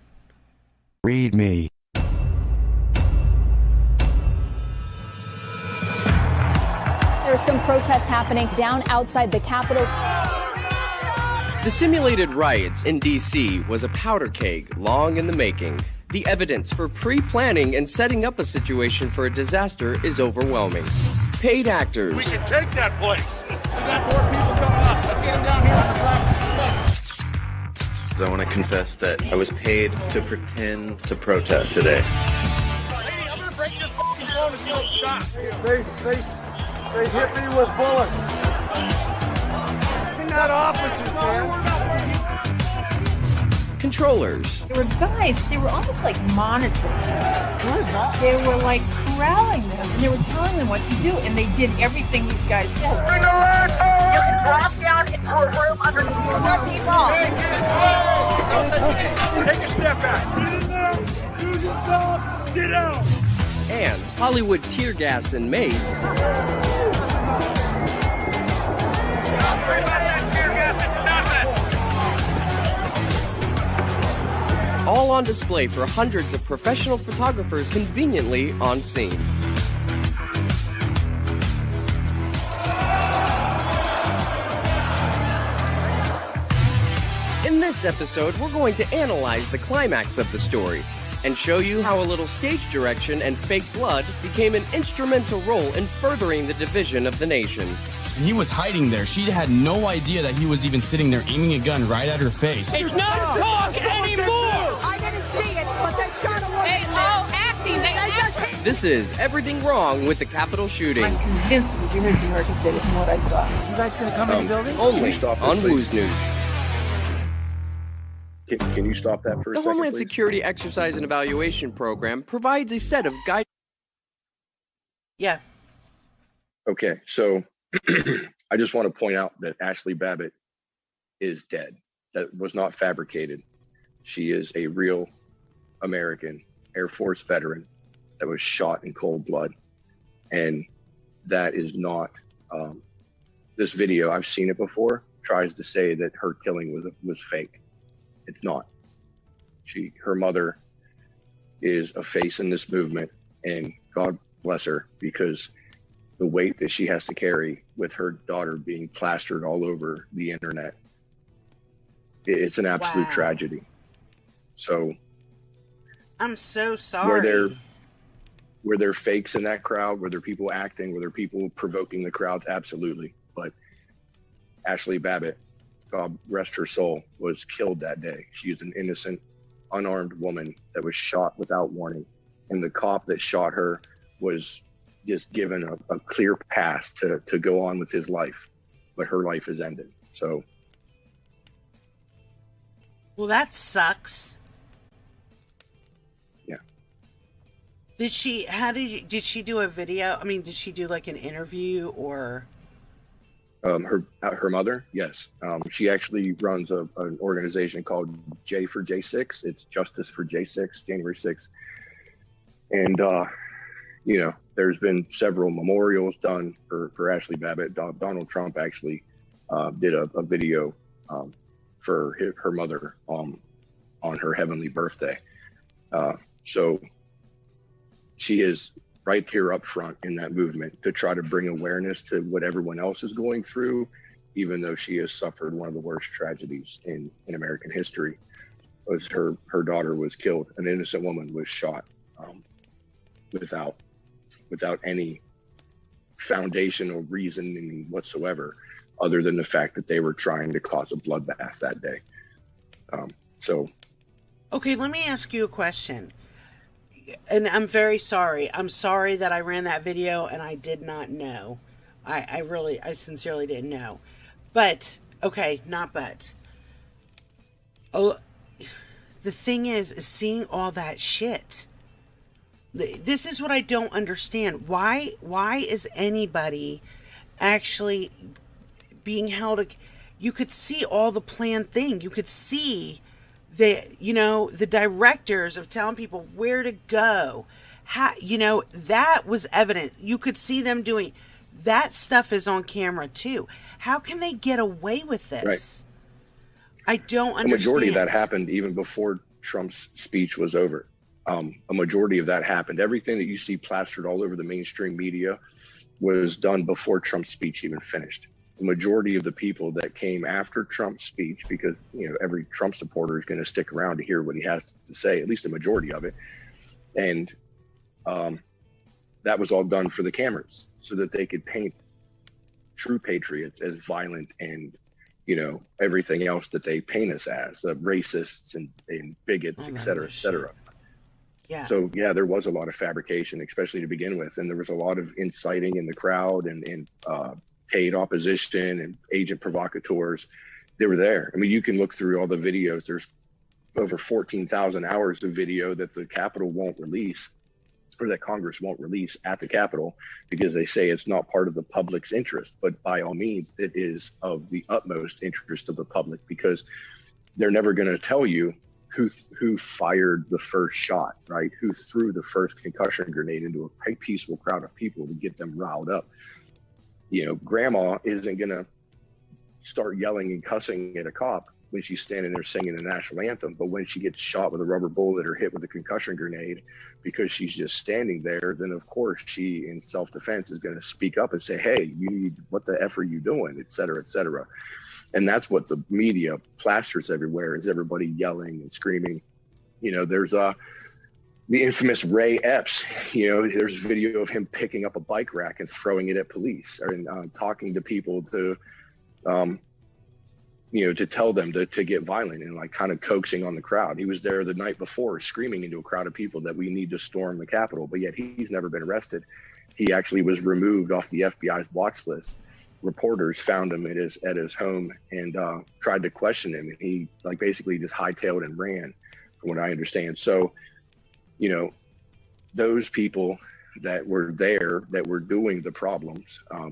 Read me. There's some protests happening down outside the Capitol. The simulated riots in D.C. was a powder keg long in the making. The evidence for pre-planning and setting up a situation for a disaster is overwhelming. Paid actors. We can take that place. We got more people coming up. Let's get them down here on the flag. I want to confess that I was paid to pretend to protest today. Lady, I'm going to break this fucking phone if you don't stop. They hit me with bullets. They're not officers, man. Controllers. There were guys, they were almost like monitoring them. They were like corralling them, and they were telling them what to do, and they did everything these guys did. Bring the red home! You can drop down into a room underneath the people. Take a step back. Get in there. Do your job. Get out. And Hollywood tear gas and mace. All on display for hundreds of professional photographers conveniently on scene. In this episode, we're going to analyze the climax of the story and show you how a little stage direction and fake blood became an instrumental role in furthering the division of the nation. And he was hiding there. She had no idea that he was even sitting there aiming a gun right at her face. It's not talk anymore! I didn't see it, but they shot a woman. They all acting. They acting. This is Everything Wrong with the Capitol Shooting. I'm convinced it was University of New York State from what I saw. You guys gonna come in the building? Only on Woo's News. Can you stop that for a The second, Homeland please? Security Exercise and Evaluation Program provides a set of guidelines. Yeah. Okay, so I just want to point out that Ashley Babbitt is dead. That was not fabricated. She is a real American Air Force veteran that was shot in cold blood. And that is not, this video, I've seen it before, tries to say that her killing was fake. It's not. Her mother is a face in this movement, and God bless her, because the weight that she has to carry with her daughter being plastered all over the internet, it's an absolute tragedy. So I'm so sorry. Were there fakes in that crowd? Were there people acting? Were there people provoking the crowds? Absolutely. But Ashley Babbitt, God rest her soul, was killed that day. She is an innocent, unarmed woman that was shot without warning. And the cop that shot her was just given a clear pass to go on with his life. But her life is ended. So. Well, that sucks. Yeah. Did she do a video? I mean, did she do like an interview or? Her mother, yes. She actually runs an organization called J for J6. It's Justice for J6, January 6th. And, there's been several memorials done for Ashley Babbitt. Donald Trump actually did a video for her mother on her heavenly birthday. So she is right here up front in that movement to try to bring awareness to what everyone else is going through, even though she has suffered one of the worst tragedies in American history. Was her daughter was killed. An innocent woman was shot without any foundation or reasoning whatsoever, other than the fact that they were trying to cause a bloodbath that day. Okay, let me ask you a question. And I'm very sorry. I'm sorry that I ran that video and I did not know. I sincerely didn't know. But, okay, not but. Oh, the thing is seeing all that shit. This is what I don't understand. Why is anybody actually being held? You could see all the planned thing. You could see the directors of telling people where to go. How, that was evident. You could see them doing. That stuff is on camera too. How can they get away with this? Right. I don't understand. The majority of that happened even before Trump's speech was over. A majority of that happened. Everything that you see plastered all over the mainstream media was done before Trump's speech even finished. The majority of the people that came after Trump's speech, because every Trump supporter is going to stick around to hear what he has to say, at least a majority of it, and that was all done for the cameras so that they could paint true patriots as violent and everything else that they paint us as racists and bigots, et cetera, et cetera. Yeah. So yeah, there was a lot of fabrication, especially to begin with, and there was a lot of inciting in the crowd and paid opposition and agent provocateurs. They were there. I mean, you can look through all the videos. There's over 14,000 hours of video that the Capitol won't release, or that Congress won't release at the Capitol, because they say it's not part of the public's interest. But by all means, it is of the utmost interest of the public, because they're never going to tell you who fired the first shot, right? Who threw the first concussion grenade into a peaceful crowd of people to get them riled up. Grandma isn't going to start yelling and cussing at a cop when she's standing there singing the national anthem. But when she gets shot with a rubber bullet or hit with a concussion grenade because she's just standing there, then of course she, in self-defense, is going to speak up and say, hey, what the F are you doing, et cetera, et cetera. And that's what the media plasters everywhere, is everybody yelling and screaming. There's the infamous Ray Epps. There's video of him picking up a bike rack and throwing it at police, and talking to people to tell them to get violent, and like kind of coaxing on the crowd. He was there the night before screaming into a crowd of people that we need to storm the Capitol, but yet he's never been arrested. He actually was removed off the FBI's watch list. Reporters found him at his home and tried to question him, and he basically just hightailed and ran, from what I understand. So, those people that were there, that were doing the problems,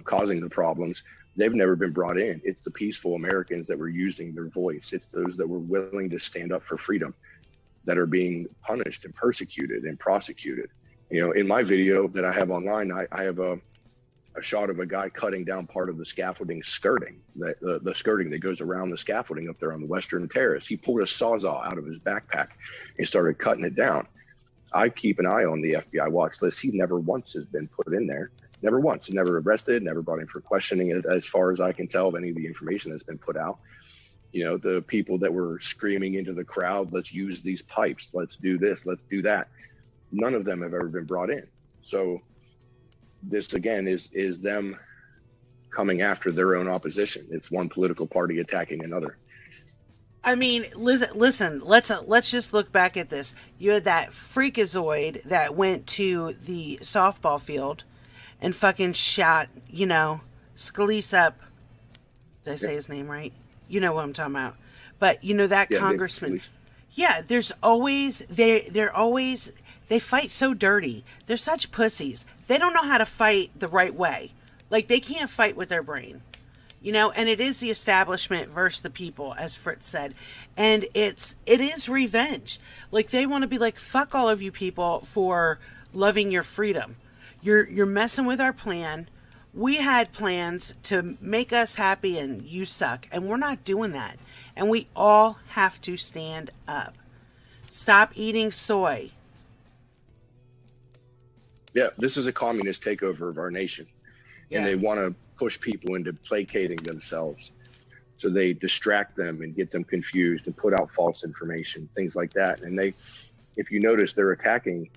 causing the problems, they've never been brought in. It's the peaceful Americans that were using their voice. It's those that were willing to stand up for freedom that are being punished and persecuted and prosecuted. In my video that I have online, I have a shot of a guy cutting down part of the scaffolding skirting, the skirting that goes around the scaffolding up there on the Western Terrace. He pulled a sawzall out of his backpack and started cutting it down. I keep an eye on the FBI watch list. He never once has been put in there. Never once. Never arrested, never brought in for questioning, as far as I can tell, of any of the information that's been put out. The people that were screaming into the crowd, let's use these pipes, let's do this, let's do that. None of them have ever been brought in. So this, again, is them coming after their own opposition. It's one political party attacking another. I mean, listen, let's just look back at this. You had that freakazoid that went to the softball field and fucking shot, Scalise up. Did I say his name right? You know what I'm talking about. But, that congressman. Yeah, there's always, they fight so dirty. They're such pussies. They don't know how to fight the right way. They can't fight with their brain. And it is the establishment versus the people, as Fritz said. And it is revenge. They want to be like, fuck all of you people for loving your freedom. You're messing with our plan. We had plans to make us happy and you suck. And we're not doing that. And we all have to stand up. Stop eating soy. Yeah, this is a communist takeover of our nation. Yeah. And they want to push people into placating themselves. So they distract them and get them confused and put out false information, things like that. And if you notice, they're attacking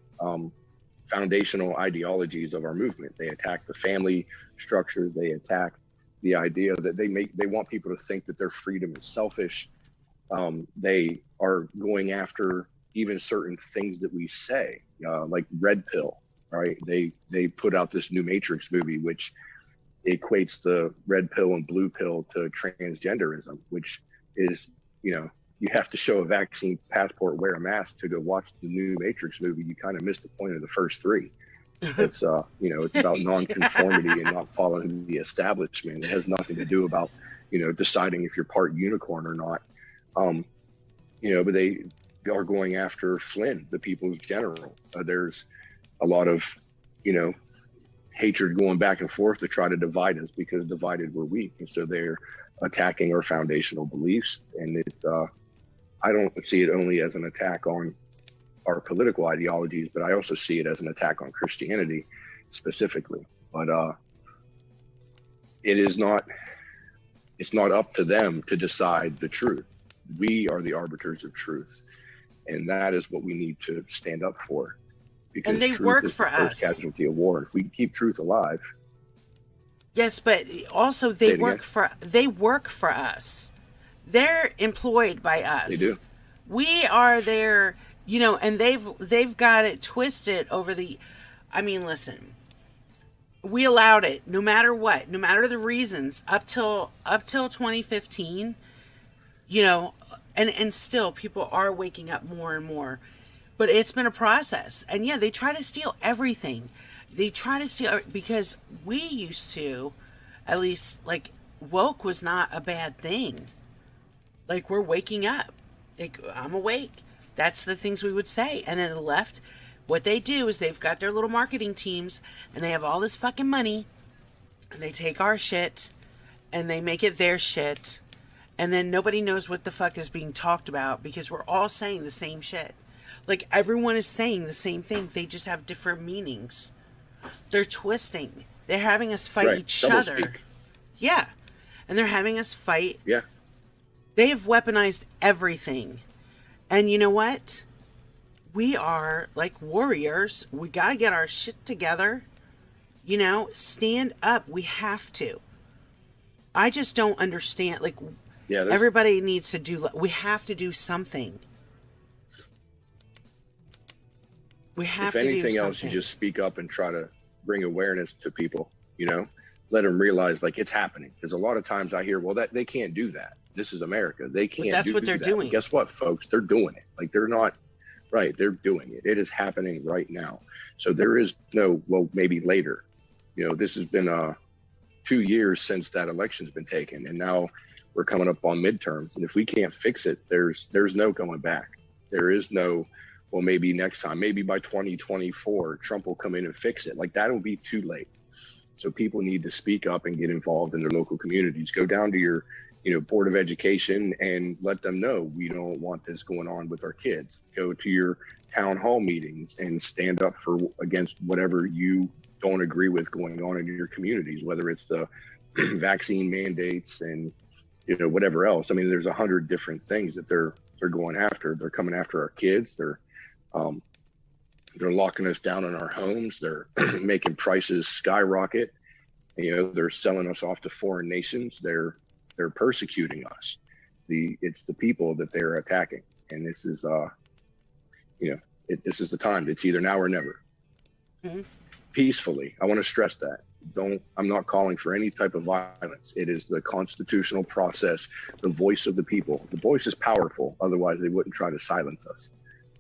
foundational ideologies of our movement. They attack the family structures. They attack the idea that they want people to think that their freedom is selfish. They are going after even certain things that we say, like red pill, right? They put out this new Matrix movie, which equates the red pill and blue pill to transgenderism, which is, you have to show a vaccine passport, wear a mask to go watch the new Matrix movie. You kind of missed the point of the first three. It's, it's about nonconformity and not following the establishment. It has nothing to do about, deciding if you're part unicorn or not. But they are going after Flynn, the people's general. There's a lot of, hatred going back and forth to try to divide us, because divided we're weak. And so they're attacking our foundational beliefs. And it's, I don't see it only as an attack on our political ideologies, but I also see it as an attack on Christianity specifically. But it's not up to them to decide the truth. We are the arbiters of truth. And that is what we need to stand up for. Because and they truth work is for the first us. casualty of war. If we can keep truth alive. Yes, but also they work for us. They're employed by us. They do. We are their, you know, and they've got it twisted over the, I mean, listen, we allowed it no matter what, no matter the reasons up till 2015, you know, and still people are waking up more and more, but it's been a process. And yeah, they try to steal everything. They try to steal, because we used to, at least, like, woke was not a bad thing. Like, we're waking up. Like, I'm awake. That's the things we would say. And then the left, what they do is they've got their little marketing teams, and they have all this fucking money, and they take our shit, and they make it their shit, and then nobody knows what the fuck is being talked about, because we're all saying the same shit. Like, everyone is saying the same thing. They just have different meanings. They're twisting. They're having us fight each other. Yeah. And they're having us fight. Yeah. They have weaponized everything. And you know what? We are like warriors. We got to get our shit together. You know, stand up. We have to. I just don't understand. Like, everybody needs to do, we have to do something. We have to do something. If anything else, you just speak up and try to bring awareness to people, you know, let them realize, like, it's happening. Because a lot of times I hear, well, that they can't do that. This is America. They can't do that. That's what they're doing. Guess what, folks? They're doing it. Like, they're not, right, they're doing it. It is happening right now. So there is no, well, maybe later. You know, this has been 2 years since that election's been taken. And now we're coming up on midterms. And if we can't fix it, there's no going back. There is no, well, maybe next time, maybe by 2024, Trump will come in and fix it. Like, that'll be too late. So people need to speak up and get involved in their local communities. Go down to your, you know, Board of Education and let them know we don't want this going on with our kids. Go to your town hall meetings and stand up for against whatever you don't agree with going on in your communities, whether it's the vaccine mandates and, you know, whatever else. I mean, there's 100 different things that they're going after. They're coming after our kids. They're locking us down in our homes. They're making prices skyrocket. You know, they're selling us off to foreign nations. They're persecuting us. It's the people that they're attacking. And this is, you know, this is the time. It's either now or never. Mm-hmm. Peacefully. I want to stress that. I'm not calling for any type of violence. It is the constitutional process, the voice of the people. The voice is powerful. Otherwise, they wouldn't try to silence us.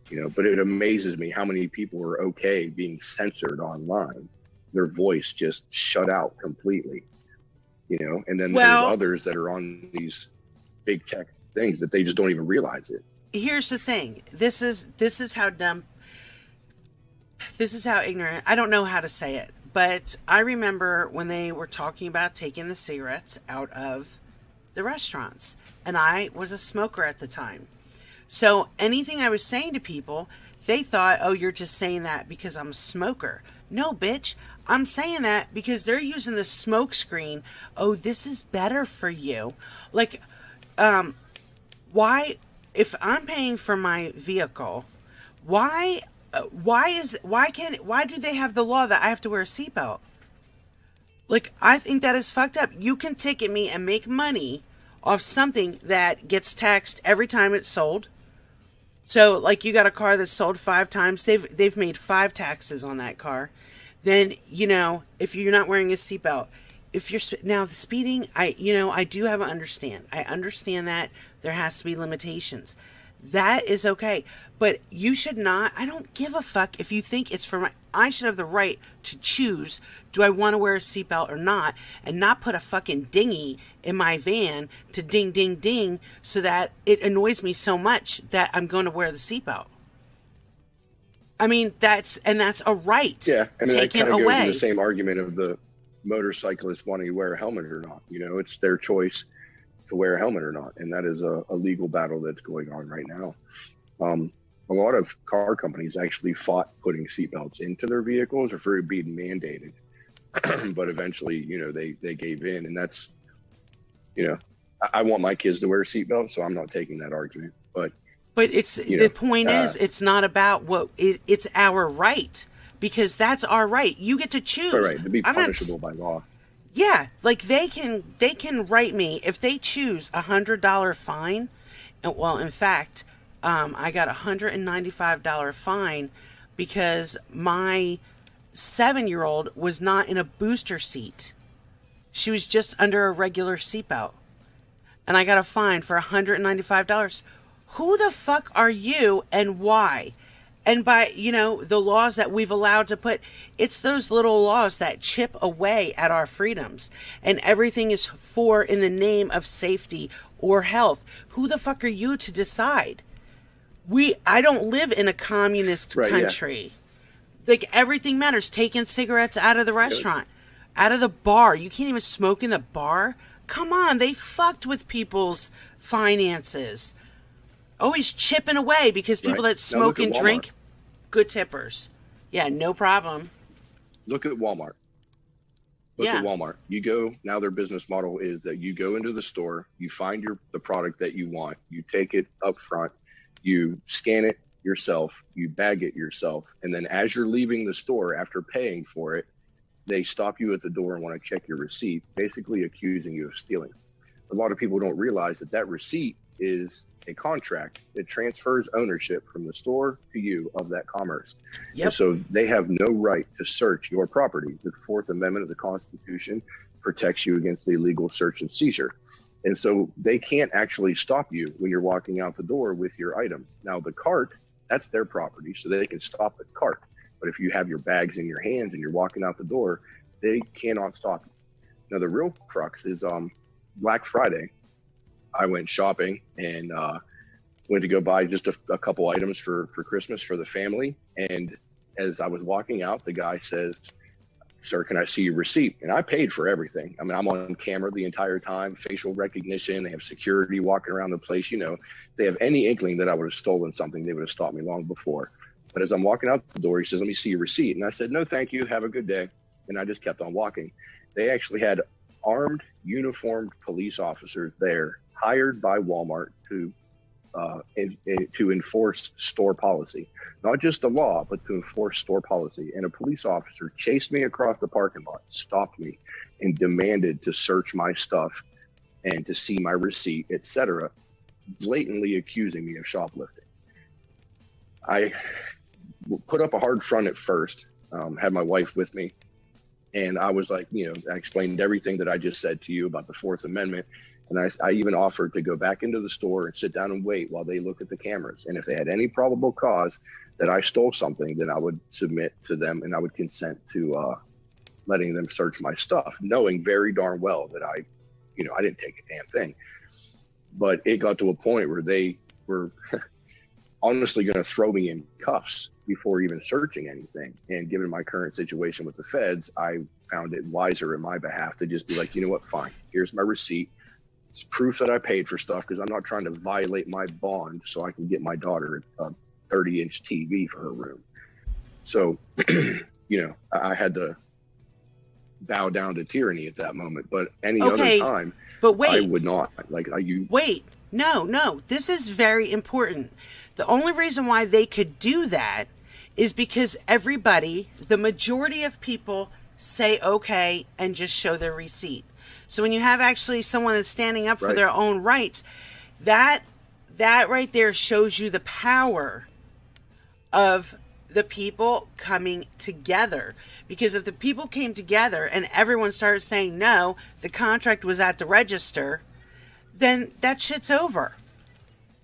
You know, but it amazes me how many people are okay being censored online. Their voice just shut out completely. You know, and then there's others that are on these big tech things that they just don't even realize it. Here's the thing. This is how dumb. This is how ignorant. I don't know how to say it, but I remember when they were talking about taking the cigarettes out of the restaurants, and I was a smoker at the time. So anything I was saying to people, they thought, oh, you're just saying that because I'm a smoker. No, bitch. I'm saying that because they're using the smoke screen. Oh, this is better for you. Like, why, if I'm paying for my vehicle, why do they have the law that I have to wear a seatbelt? Like, I think that is fucked up. You can ticket me and make money off something that gets taxed every time it's sold. So, like, you got a car that's sold 5 times, they've made 5 taxes on that car. Then, you know, if you're not wearing a seatbelt, if you're now the speeding, I do have an understand. I understand that there has to be limitations. That is okay. But you should not, I don't give a fuck if you think it's for I should have the right to choose, do I want to wear a seatbelt or not, and not put a fucking dinghy in my van to ding, ding, ding, so that it annoys me so much that I'm going to wear the seatbelt. I mean, that's a right. Yeah, I mean, that taken kind of goes away. to the same argument of the motorcyclist wanting to wear a helmet or not. You know, it's their choice to wear a helmet or not, and that is a legal battle that's going on right now. A lot of car companies actually fought putting seatbelts into their vehicles or for it being mandated, but eventually, you know, they gave in, and that's, you know, I want my kids to wear a seatbelt, so I'm not taking that argument. But it's the point is, it's not about what it's our right, because that's our right. You get to choose. Right, to be punishable by law. Yeah, like they can write me if they choose $100 fine. And well, in fact, I got $195 fine because my 7-year-old was not in a booster seat. She was just under a regular seatbelt. And I got a fine for $195. Who the fuck are you and why? And by, you know, the laws that we've allowed to put, it's those little laws that chip away at our freedoms. And everything is for in the name of safety or health. Who the fuck are you to decide? I don't live in a communist country. Yeah. Like, everything matters. Taking cigarettes out of the restaurant, out of the bar. You can't even smoke in the bar. Come on, they fucked with people's finances. Always chipping away because people that smoke and drink, good tippers. Yeah, no problem. Look at Walmart. Look at Walmart. You go, now their business model is that you go into the store, you find the product that you want, you take it up front, you scan it yourself, you bag it yourself, and then as you're leaving the store after paying for it, they stop you at the door and want to check your receipt, basically accusing you of stealing. A lot of people don't realize that receipt is a contract. It transfers ownership from the store to you of that commerce. Yep. And so they have no right to search your property. The Fourth Amendment of the Constitution protects you against the illegal search and seizure. And so they can't actually stop you when you're walking out the door with your items. Now, the cart, that's their property, so they can stop the cart. But if you have your bags in your hands and you're walking out the door, they cannot stop you. Now, the real crux is Black Friday. I went shopping and went to go buy just a couple items for Christmas for the family. And as I was walking out, the guy says, "Sir, can I see your receipt?" And I paid for everything. I mean, I'm on camera the entire time, facial recognition. They have security walking around the place. You know, if they have any inkling that I would have stolen something, they would have stopped me long before. But as I'm walking out the door, he says, "Let me see your receipt." And I said, "No, thank you. Have a good day." And I just kept on walking. They actually had armed, uniformed police officers there, hired by Walmart to enforce store policy, not just the law, but to enforce store policy. And a police officer chased me across the parking lot, stopped me, and demanded to search my stuff and to see my receipt, etc., blatantly accusing me of shoplifting. I put up a hard front at first, had my wife with me, and I was like, you know, I explained everything that I just said to you about the Fourth Amendment. And I even offered to go back into the store and sit down and wait while they look at the cameras. And if they had any probable cause that I stole something, then I would submit to them and I would consent to letting them search my stuff, knowing very darn well that I didn't take a damn thing. But it got to a point where they were honestly going to throw me in cuffs before even searching anything. And given my current situation with the feds, I found it wiser in my behalf to just be like, you know what, fine, here's my receipt. It's proof that I paid for stuff because I'm not trying to violate my bond so I can get my daughter a 30-inch TV for her room. So, you know, I had to bow down to tyranny at that moment. But any other time, I would not. Wait, no. This is very important. The only reason why they could do that is because everybody, the majority of people, say okay and just show their receipt. So when you have actually someone that's standing up for their own rights, that right there shows you the power of the people coming together. Because if the people came together and everyone started saying no, the contract was at the register, then that shit's over.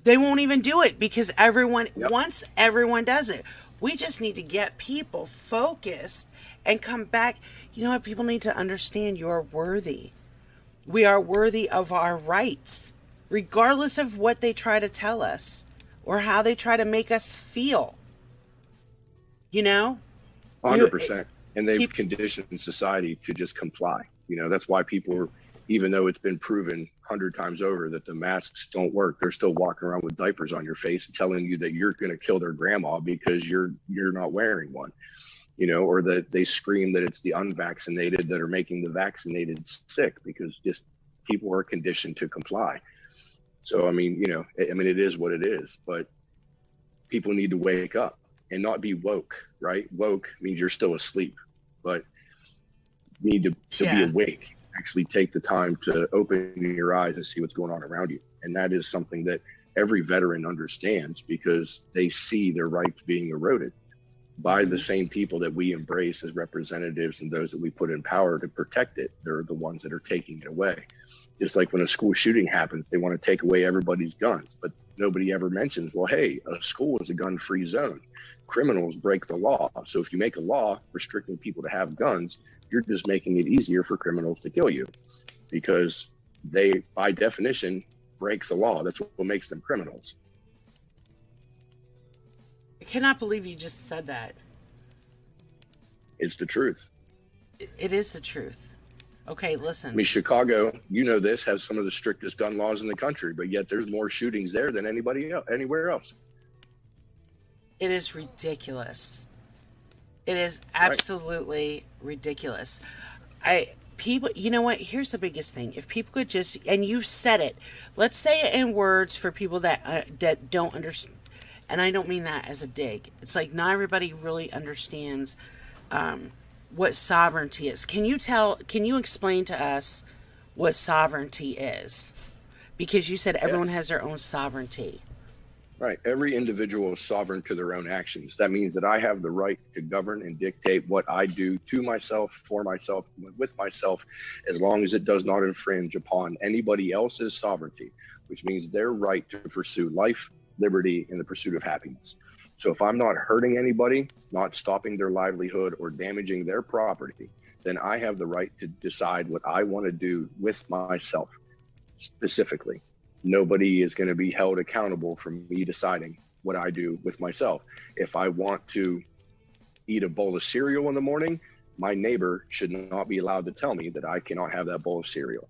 They won't even do it because once everyone does it. We just need to get people focused and come back. You know what? People need to understand you're worthy. We are worthy of our rights, regardless of what they try to tell us or how they try to make us feel. You know? 100%. And they've conditioned society to just comply. You know, that's why people are, even though it's been proven 100 times over that the masks don't work, they're still walking around with diapers on your face and telling you that you're going to kill their grandma because you're not wearing one. You know, or that they scream that it's the unvaccinated that are making the vaccinated sick, because just people are conditioned to comply. So, I mean, you know, it is what it is, but people need to wake up and not be woke, right? Woke means you're still asleep, but you need to be awake, actually take the time to open your eyes and see what's going on around you. And that is something that every veteran understands, because they see their rights being eroded by the same people that we embrace as representatives and those that we put in power to protect it. They're the ones that are taking it away. Just like when a school shooting happens, they want to take away everybody's guns, but nobody ever mentions, well, hey, a school is a gun-free zone. Criminals break the law. So if you make a law restricting people to have guns, you're just making it easier for criminals to kill you, because they, by definition, break the law. That's what makes them criminals. I cannot believe you just said that. It's the truth. It is the truth. Okay, listen. I mean, Chicago, you know this, has some of the strictest gun laws in the country, but yet there's more shootings there than anywhere else. It is ridiculous. It is absolutely ridiculous. People, you know what? Here's the biggest thing. If people could just, and you said it, let's say it in words for people that don't understand. And I don't mean that as a dig. It's like not everybody really understands what sovereignty is. Can you explain to us what sovereignty is? Because you said everyone has their own sovereignty. Right. Every individual is sovereign to their own actions. That means that I have the right to govern and dictate what I do to myself, for myself, with myself, as long as it does not infringe upon anybody else's sovereignty, which means their right to pursue life, liberty, and the pursuit of happiness. So if I'm not hurting anybody, not stopping their livelihood or damaging their property, then I have the right to decide what I want to do with myself specifically. Nobody is going to be held accountable for me deciding what I do with myself. If I want to eat a bowl of cereal in the morning, my neighbor should not be allowed to tell me that I cannot have that bowl of cereal,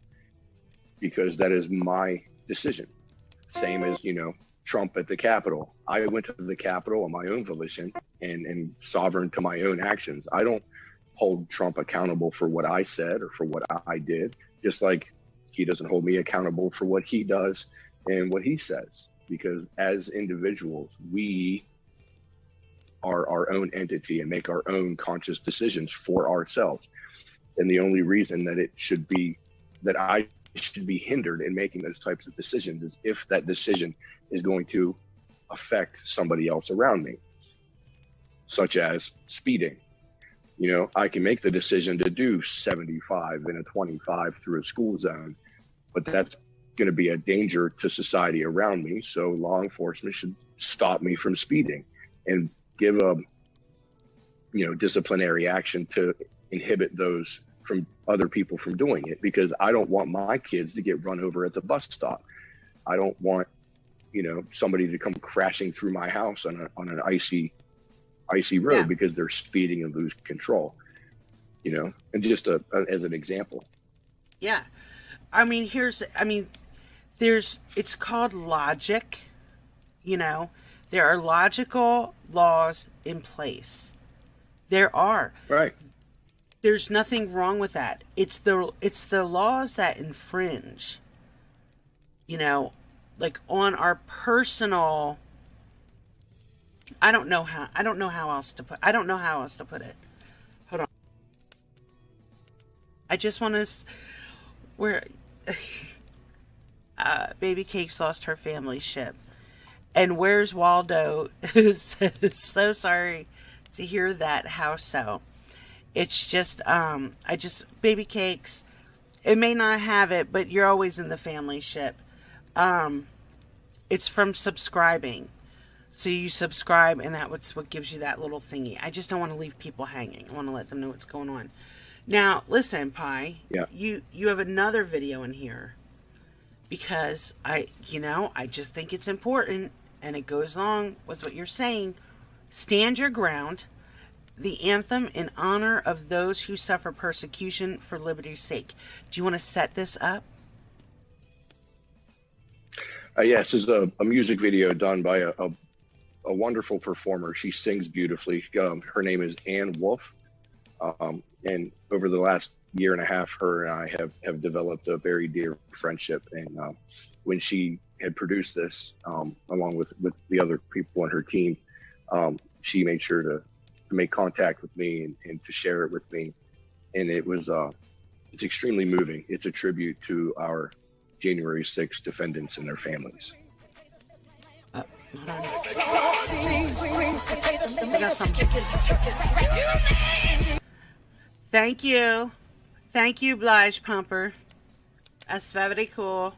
because that is my decision. Same as, you know, Trump at the Capitol. I went to the Capitol on my own volition and sovereign to my own actions. I don't hold Trump accountable for what I said or for what I did, just like he doesn't hold me accountable for what he does and what he says, because as individuals, we are our own entity and make our own conscious decisions for ourselves. And the only reason that I should be hindered in making those types of decisions is if that decision is going to affect somebody else around me, such as speeding. You know, I can make the decision to do 75 and a 25 through a school zone, but that's going to be a danger to society around me. So law enforcement should stop me from speeding and give a, you know, disciplinary action to inhibit those from other people from doing it, because I don't want my kids to get run over at the bus stop. I don't want, you know, somebody to come crashing through my house on an icy road because they're speeding and lose control, you know, and just as an example. Yeah. I mean, it's called logic, you know, there are logical laws in place. There are. Right. There's nothing wrong with that. It's the laws that infringe, you know, like on our personal, I don't know how else to put it. Hold on. I just want to, where, Baby Cakes lost her family ship. And Where's Waldo says, so sorry to hear that, how so? It's just, Baby Cakes, it may not have it, but you're always in the family ship. It's from subscribing. So you subscribe, and that's what gives you that little thingy. I just don't want to leave people hanging. I want to let them know what's going on. Now, listen, Pi. Yeah. You have another video in here. Because I just think it's important, and it goes along with what you're saying. Stand your ground. the anthem in honor of those who suffer persecution for liberty's sake. Do you want to set this up? Yes, this is a music video done by a wonderful performer. She sings beautifully. Her name is Ann Wolf. And over the last year and a half, her and I have developed a very dear friendship. And when she had produced this, along with the other people on her team, she made sure to make contact with me and to share it with me. And it was, it's extremely moving. It's a tribute to our January 6th defendants and their families. Thank you. Thank you, Blige Pumper. That's very cool. All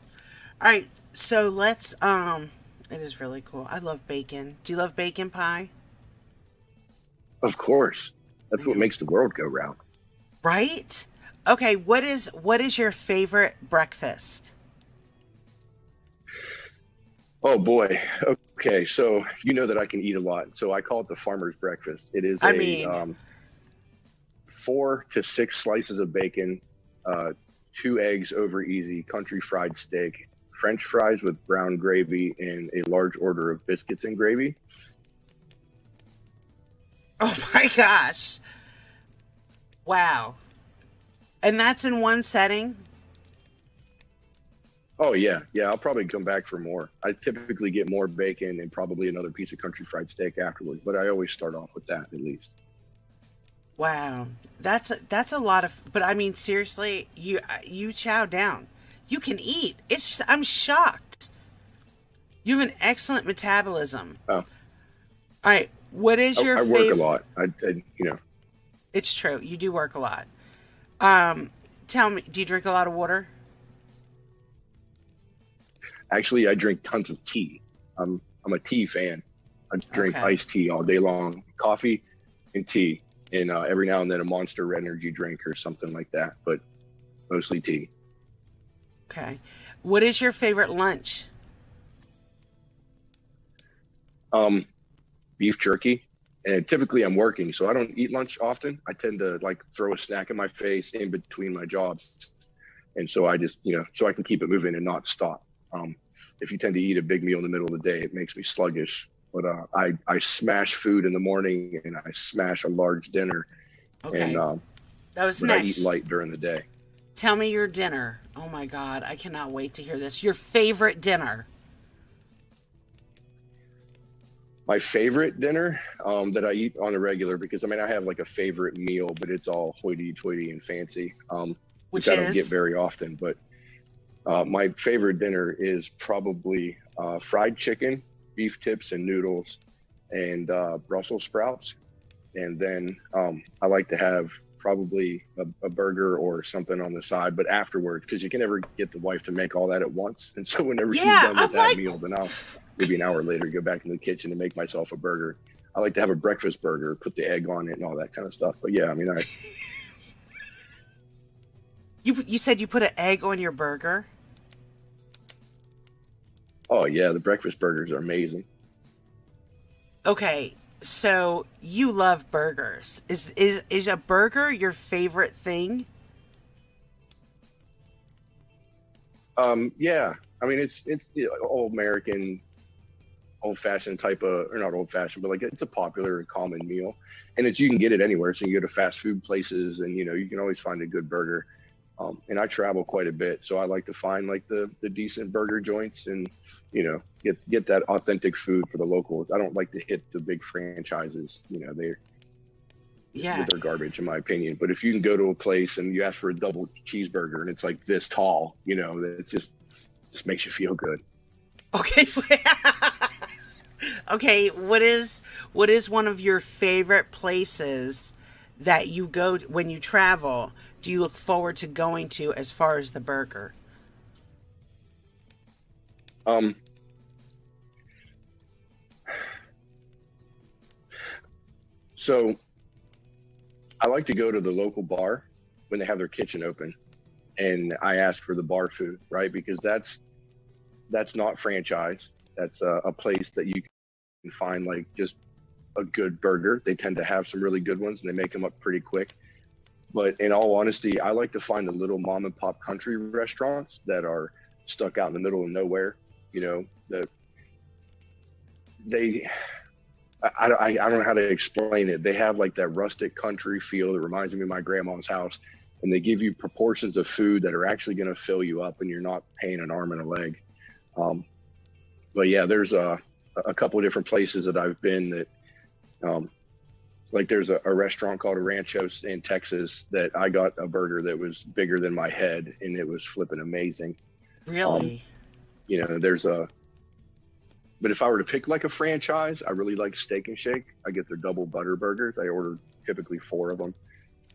right, so let's, it is really cool. I love bacon. Do you love bacon pie? Of course. That's what makes the world go round. Right? Okay, what is your favorite breakfast? Oh boy. Okay, so you know that I can eat a lot. So I call it the farmer's breakfast. It is 4 to 6 slices of bacon, 2 eggs over easy, country fried steak, French fries with brown gravy, and a large order of biscuits and gravy. Oh my gosh. Wow. And that's in one setting? Oh, yeah. Yeah, I'll probably come back for more. I typically get more bacon and probably another piece of country fried steak afterwards, but I always start off with that at least. Wow. That's a lot of, but I mean, seriously, you chow down. You can eat. I'm shocked. You have an excellent metabolism. Oh. All right. What is your favorite? I work a lot. I. It's true. You do work a lot. Tell me, do you drink a lot of water? Actually, I drink tons of tea. I'm a tea fan. I drink iced tea all day long, coffee and tea, and every now and then a Monster energy drink or something like that, but mostly tea. Okay. What is your favorite lunch? Beef jerky. And typically I'm working, so I don't eat lunch often. I tend to throw a snack in my face in between my jobs. And so I just, so I can keep it moving and not stop. If you tend to eat a big meal in the middle of the day, it makes me sluggish. But I smash food in the morning and I smash a large dinner. Okay. And that was but next. I eat light during the day. Tell me your dinner. Oh my God, I cannot wait to hear this. Your favorite dinner. My favorite dinner that I eat on a regular, because I have a favorite meal, but it's all hoity-toity and fancy, which I don't get very often. But my favorite dinner is probably fried chicken, beef tips and noodles, and Brussels sprouts. And then I like to have probably a burger or something on the side, but afterwards, because you can never get the wife to make all that at once. And so whenever she's done with that meal, then I'll maybe an hour later go back in the kitchen and make myself a burger. I like to have a breakfast burger, put the egg on it and all that kind of stuff. But yeah, You said you put an egg on your burger? Oh yeah, the breakfast burgers are amazing. Okay, so you love burgers. Is a burger your favorite thing? Yeah. It's old American, old-fashioned type of, or not old-fashioned, but it's a popular and common meal. And you can get it anywhere. So you can go to fast food places and, you can always find a good burger. And I travel quite a bit. So I like to find the decent burger joints and, get that authentic food for the locals. I don't like to hit the big franchises. They're garbage in my opinion. But if you can go to a place and you ask for a double cheeseburger and it's this tall, it just makes you feel good. Okay. Okay. What is one of your favorite places that you go to when you travel? Do you look forward to going to as far as the burger? So I like to go to the local bar when they have their kitchen open and I ask for the bar food, right? Because that's not franchise. That's a place that you can find just a good burger. They tend to have some really good ones, and they make them up pretty quick. But in all honesty, I like to find the little mom and pop country restaurants that are stuck out in the middle of nowhere. You know, I don't know how to explain it. They have like that rustic country feel that reminds me of my grandma's house, and they give you proportions of food that are actually going to fill you up, and you're not paying an arm and a leg. But yeah, there's a couple of different places that I've been that, like there's a restaurant called Ranchos in Texas that I got a burger that was bigger than my head, and it was flipping amazing. Really? You know, but if I were to pick like a franchise, I really like Steak and Shake. I get their double butter burgers. I order typically 4 of them,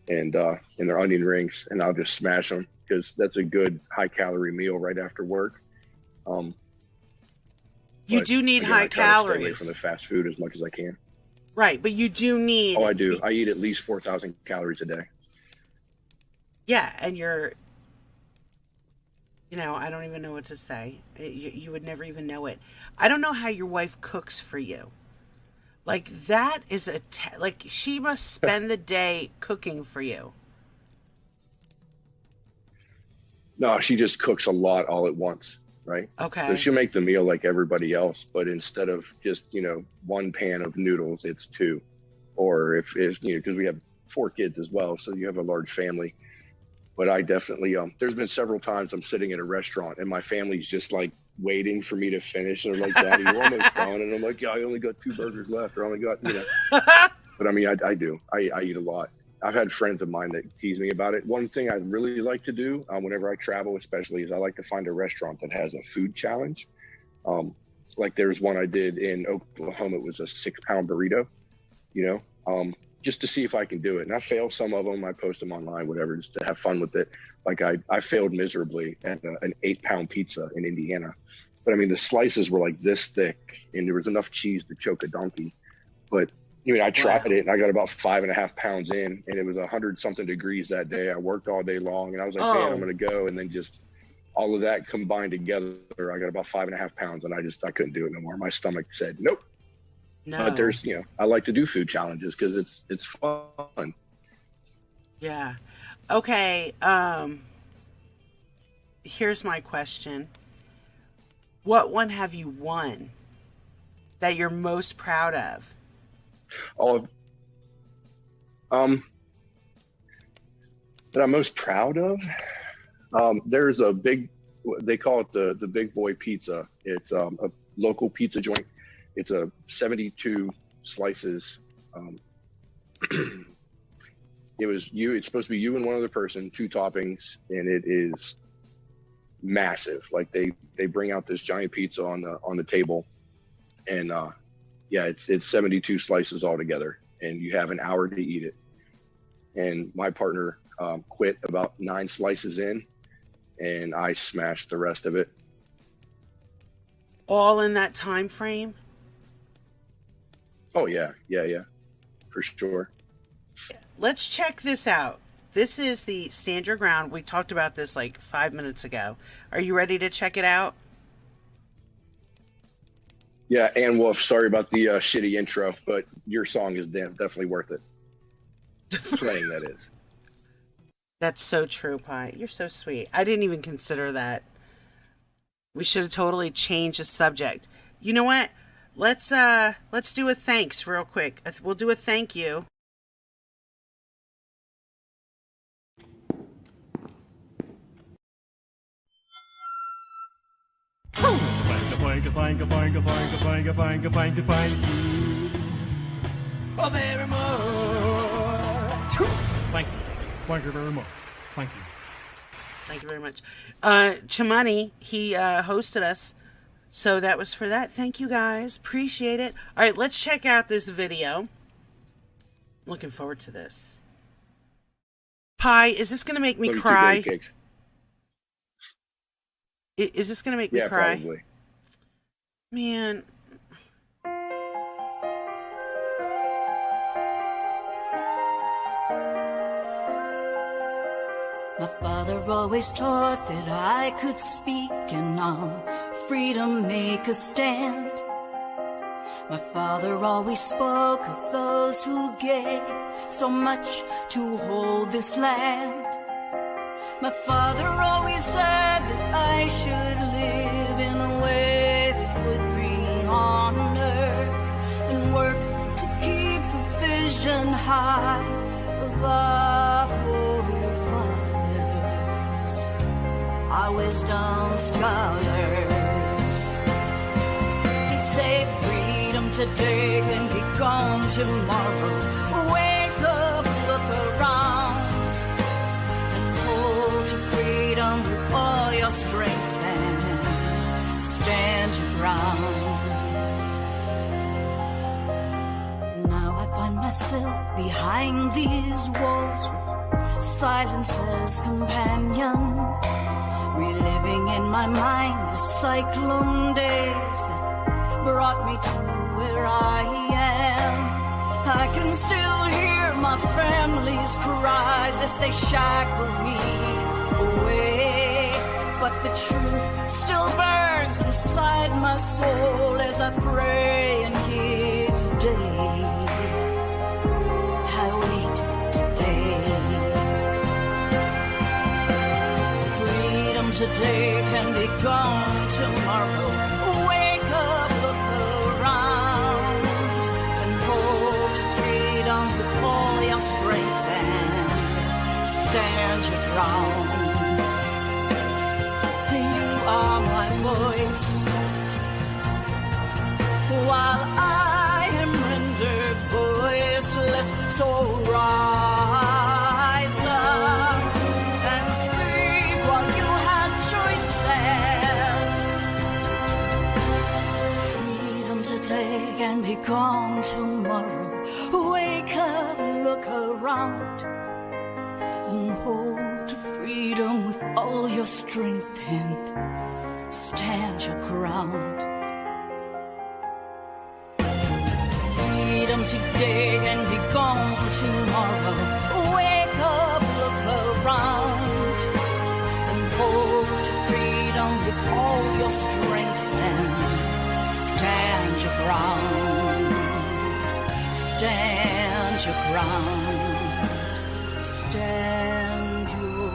and their onion rings, and I'll just smash them because that's a good high calorie meal right after work. You do need high I try to stay away calories from the fast food as much as I can. Right, but you do need... Oh, I do. I eat at least 4,000 calories a day. Yeah, and you're... You know, I don't even know what to say. You would never even know it. I don't know how your wife cooks for you. Like, that is like, she must spend the day cooking for you. No, she just cooks a lot all at once, right? Okay. So she'll make the meal like everybody else, but instead of just, you know, 1 pan of noodles, it's 2. Or if you know, because we have 4 kids as well, so you have a large family. But I definitely, there's been several times I'm sitting at a restaurant and my family's just like waiting for me to finish. And they're like, Daddy, you're almost done. And I'm like, yeah, I only got 2 burgers left. Or I only got, you know. But I mean, I do. I eat a lot. I've had friends of mine that tease me about it. One thing I really like to do whenever I travel, especially, is I like to find a restaurant that has a food challenge. Like there's one I did in Oklahoma. It was a 6-pound burrito, you know. Just to see if I can do it. And I fail some of them. I post them online, whatever, just to have fun with it. Like I failed miserably at an 8-pound pizza in Indiana. But I mean, the slices were like this thick and there was enough cheese to choke a donkey. But I mean, I tried it and I got about 5.5 pounds in, and it was 100-something degrees that day. I worked all day long and I was like, man, I'm going to go. And then just all of that combined together, I got about 5.5 pounds and I couldn't do it no more. My stomach said, nope. No. But there's, you know, I like to do food challenges because it's fun. Yeah. Okay. Here's my question. What one have you won that you're most proud of? That I'm most proud of? There's a they call it the Big Boy Pizza. It's a local pizza joint. It's a 72 slices. It's supposed to be you and one other person, 2 toppings, and it is massive. Like they bring out this giant pizza on the table, and yeah, it's 72 slices all together, and you have an hour to eat it. And my partner quit about 9 slices in, and I smashed the rest of it. All in that time frame? Oh yeah, for sure. Let's check this out. This is the Stand Your Ground. We talked about this like 5 minutes ago. Are you ready to check it out? Yeah, Ann Wolf, sorry about the shitty intro, but your song is definitely worth it. Playing, that is. That's so true, Pi. You're so sweet. I didn't even consider that. We should have totally changed the subject. You know what? Let's do a thanks real quick. We'll do a thank you. Oh, very much. Thank you. Thank you very much. Thank you. Thank you very much. Chamani, he hosted us. So that was for that. Thank you guys. Appreciate it. All right, let's check out this video. Looking forward to this. Pi, is this going to make me cry? Is this going to make me cry? Yeah, probably. Man. My father always taught that I could speak and on freedom make a stand. My father always spoke of those who gave so much to hold this land. My father always said that I should live in a way that would bring honor and work to keep the vision high of our forefathers, our wisdom scholars. They say freedom today can be gone tomorrow. Wake up, look around, and hold to freedom with all your strength and stand your ground. Now I find myself behind these walls with silence as companion, reliving in my mind the cyclone days that brought me to where I am. I can still hear my family's cries as they shackle me away, but the truth still burns inside my soul as I pray and hear today. I wait today. Freedom today can be gone tomorrow. Wake up, look around, and hold to freedom with all your strength and stand your ground. You are my voice, while I am rendered voiceless. So rise up and speak while you have choices. Freedom today can be gone tomorrow. Wake up, look around, and hold to freedom with all your strength and stand your ground. Freedom today and be gone tomorrow. Wake up, look around, and hold to freedom with all your strength and stand your ground. Stand your ground. Stand your ground.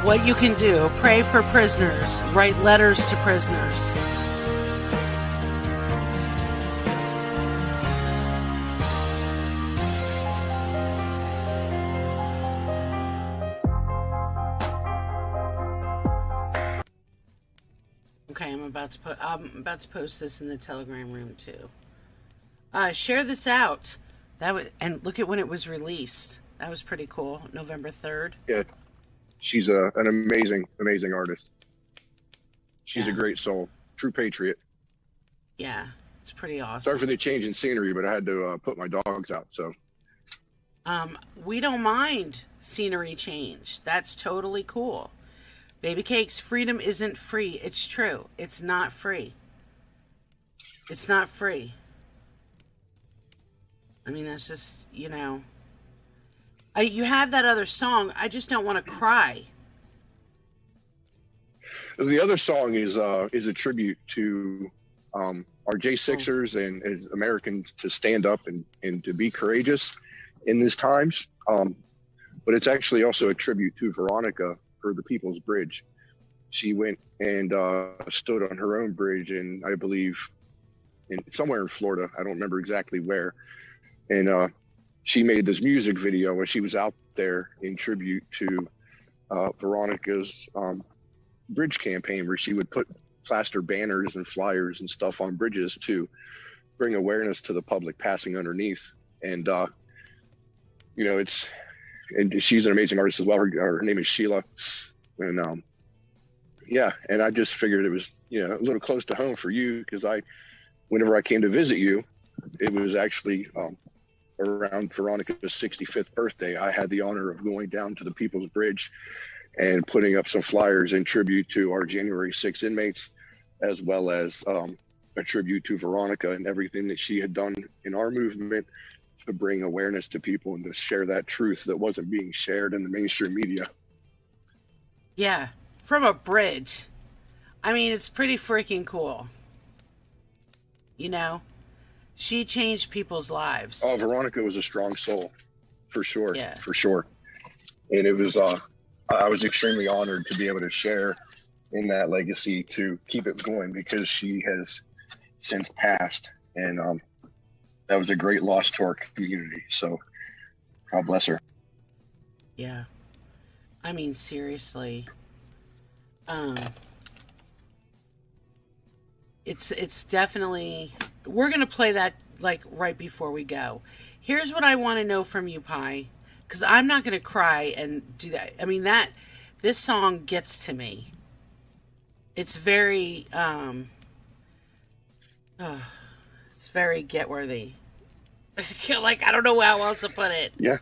What you can do: pray for prisoners, write letters to prisoners. Okay, I'm about to post this in the Telegram room too. Share this out. And look at when it was released. That was pretty cool. November 3rd. Yeah. She's an amazing, amazing artist. She's a great soul. True patriot. Yeah, it's pretty awesome. Sorry for the change in scenery, but I had to put my dogs out, so. We don't mind scenery change. That's totally cool. Baby Cakes, freedom isn't free. It's true. It's not free. It's not free. I mean, that's just, you know. You have that other song. I just don't want to cry. The other song is a tribute to our J6ers and as Americans to stand up and to be courageous in these times. But it's actually also a tribute to Veronica for the People's Bridge. She went and stood on her own bridge, and I believe somewhere in Florida. I don't remember exactly where. And she made this music video where she was out there in tribute to Veronica's bridge campaign, where she would put plaster banners and flyers and stuff on bridges to bring awareness to the public passing underneath. And you know, and she's an amazing artist as well. Her name is Sheila, and yeah, and I just figured it was, you know, a little close to home for you, because whenever I came to visit you, it was actually around Veronica's 65th birthday. I had the honor of going down to the People's Bridge and putting up some flyers in tribute to our January 6th inmates, as well as a tribute to Veronica and everything that she had done in our movement to bring awareness to people and to share that truth that wasn't being shared in the mainstream media. Yeah, from a bridge. I mean, it's pretty freaking cool. You know, she changed people's lives. Oh, Veronica was a strong soul, for sure. Yeah. For sure. And it was, I was extremely honored to be able to share in that legacy, to keep it going, because she has since passed. And that was a great loss to our community. So God bless her. Yeah. I mean, seriously. It's definitely, we're going to play that like right before we go. Here's what I want to know from you, Pi, because I'm not going to cry and do that. I mean, this song gets to me. It's very, it's very get-worthy. Like, I don't know how else to put it. Yeah.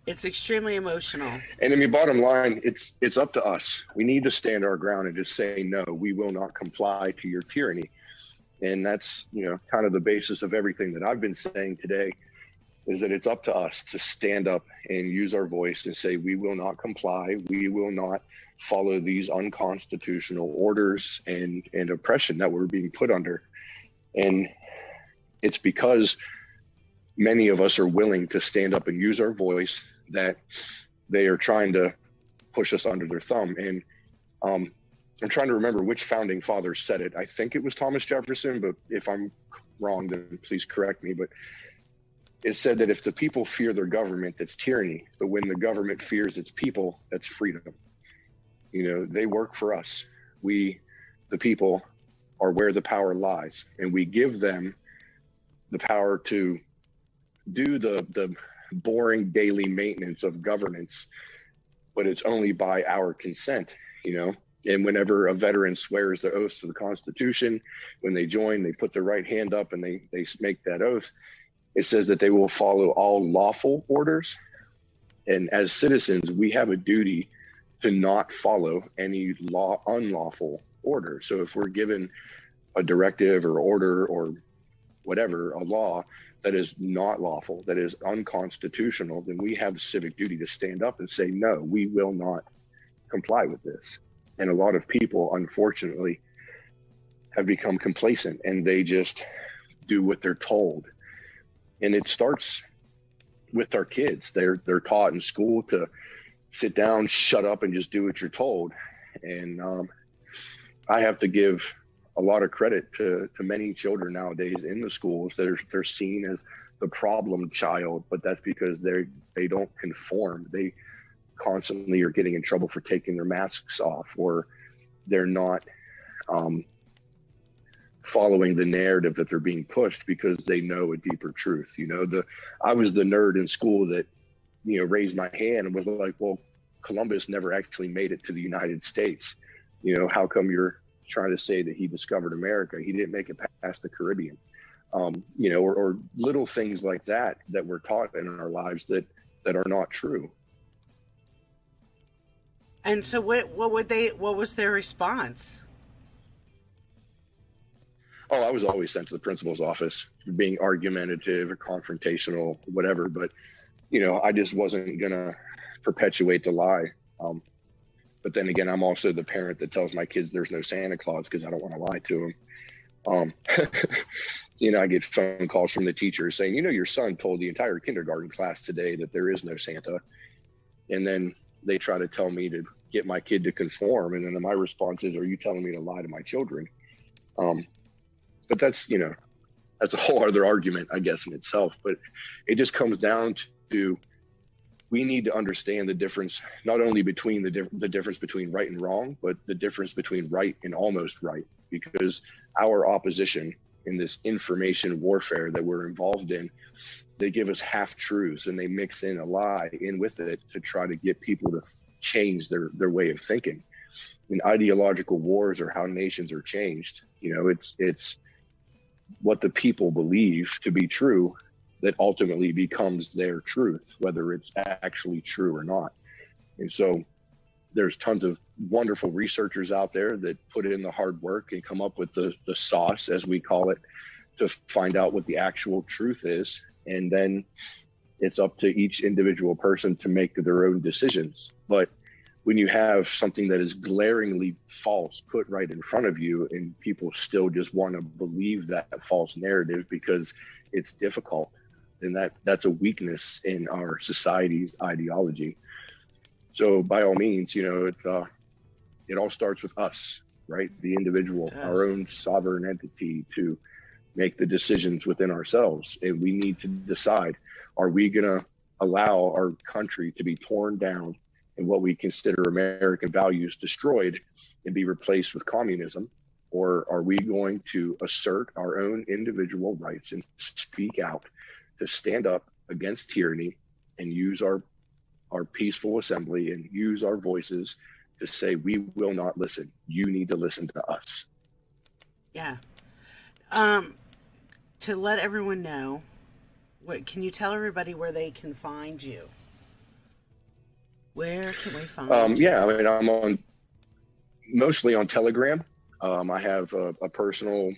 It's extremely emotional. And I mean, bottom line, it's up to us. We need to stand our ground and just say, no, we will not comply to your tyranny. And that's, you know, kind of the basis of everything that I've been saying today, is that it's up to us to stand up and use our voice and say, we will not comply. We will not follow these unconstitutional orders and oppression that we're being put under. And it's because many of us are willing to stand up and use our voice that they are trying to push us under their thumb. And I'm trying to remember which founding father said it. I think it was Thomas Jefferson, but if I'm wrong, then please correct me. But it said that if the people fear their government, that's tyranny. But when the government fears its people, that's freedom. You know, they work for us. We, the people, are where the power lies. And we give them the power to do the boring daily maintenance of governance, but it's only by our consent, you know. And whenever a veteran swears the oath to the Constitution, when they join, they put their right hand up and they make that oath. It says that they will follow all lawful orders. And as citizens, we have a duty to not follow any unlawful order. So if we're given a directive or order or whatever, a law that is not lawful, that is unconstitutional, then we have a civic duty to stand up and say, no, we will not comply with this. And a lot of people, unfortunately, have become complacent and they just do what they're told. And it starts with our kids. They're taught in school to sit down, shut up, and just do what you're told. And I have to give a lot of credit to many children nowadays in the schools that they're seen as the problem child, but that's because they don't conform. They constantly are getting in trouble for taking their masks off, or they're not following the narrative that they're being pushed because they know a deeper truth. You know, I was the nerd in school that, you know, raised my hand and was like, well, Columbus never actually made it to the United States. You know, how come you're trying to say that he discovered America? He didn't make it past the Caribbean. You know, or little things like that we're taught in our lives that are not true. And so what was their response? Oh, I was always sent to the principal's office for being argumentative or confrontational, whatever. But, you know, I just wasn't going to perpetuate the lie. But then again, I'm also the parent that tells my kids there's no Santa Claus because I don't want to lie to them. You know, I get phone calls from the teachers saying, you know, your son told the entire kindergarten class today that there is no Santa. And then they try to tell me to get my kid to conform. And then my response is, are you telling me to lie to my children? But that's, you know, that's a whole other argument, I guess, in itself. But it just comes down we need to understand the difference, not only between the difference between right and wrong, but the difference between right and almost right, because our opposition in this information warfare that we're involved in, they give us half truths and they mix in a lie in with it to try to get people to change their way of thinking. And ideological wars are how nations are changed. You know, it's what the people believe to be true that ultimately becomes their truth, whether it's actually true or not. And so there's tons of wonderful researchers out there that put in the hard work and come up with the sauce, as we call it, to find out what the actual truth is. And then it's up to each individual person to make their own decisions. But when you have something that is glaringly false put right in front of you, and people still just want to believe that false narrative because it's difficult, and that's a weakness in our society's ideology. So by all means, you know, it all starts with us, right? The individual, our own sovereign entity, to make the decisions within ourselves. And we need to decide, are we going to allow our country to be torn down and what we consider American values destroyed and be replaced with communism? Or are we going to assert our own individual rights and speak out to stand up against tyranny and use our peaceful assembly and use our voices to say, we will not listen. You need to listen to us. Yeah. To let everyone know, can you tell everybody where they can find you? Where can we find you? Yeah, I mean, I'm mostly on Telegram. I have a personal,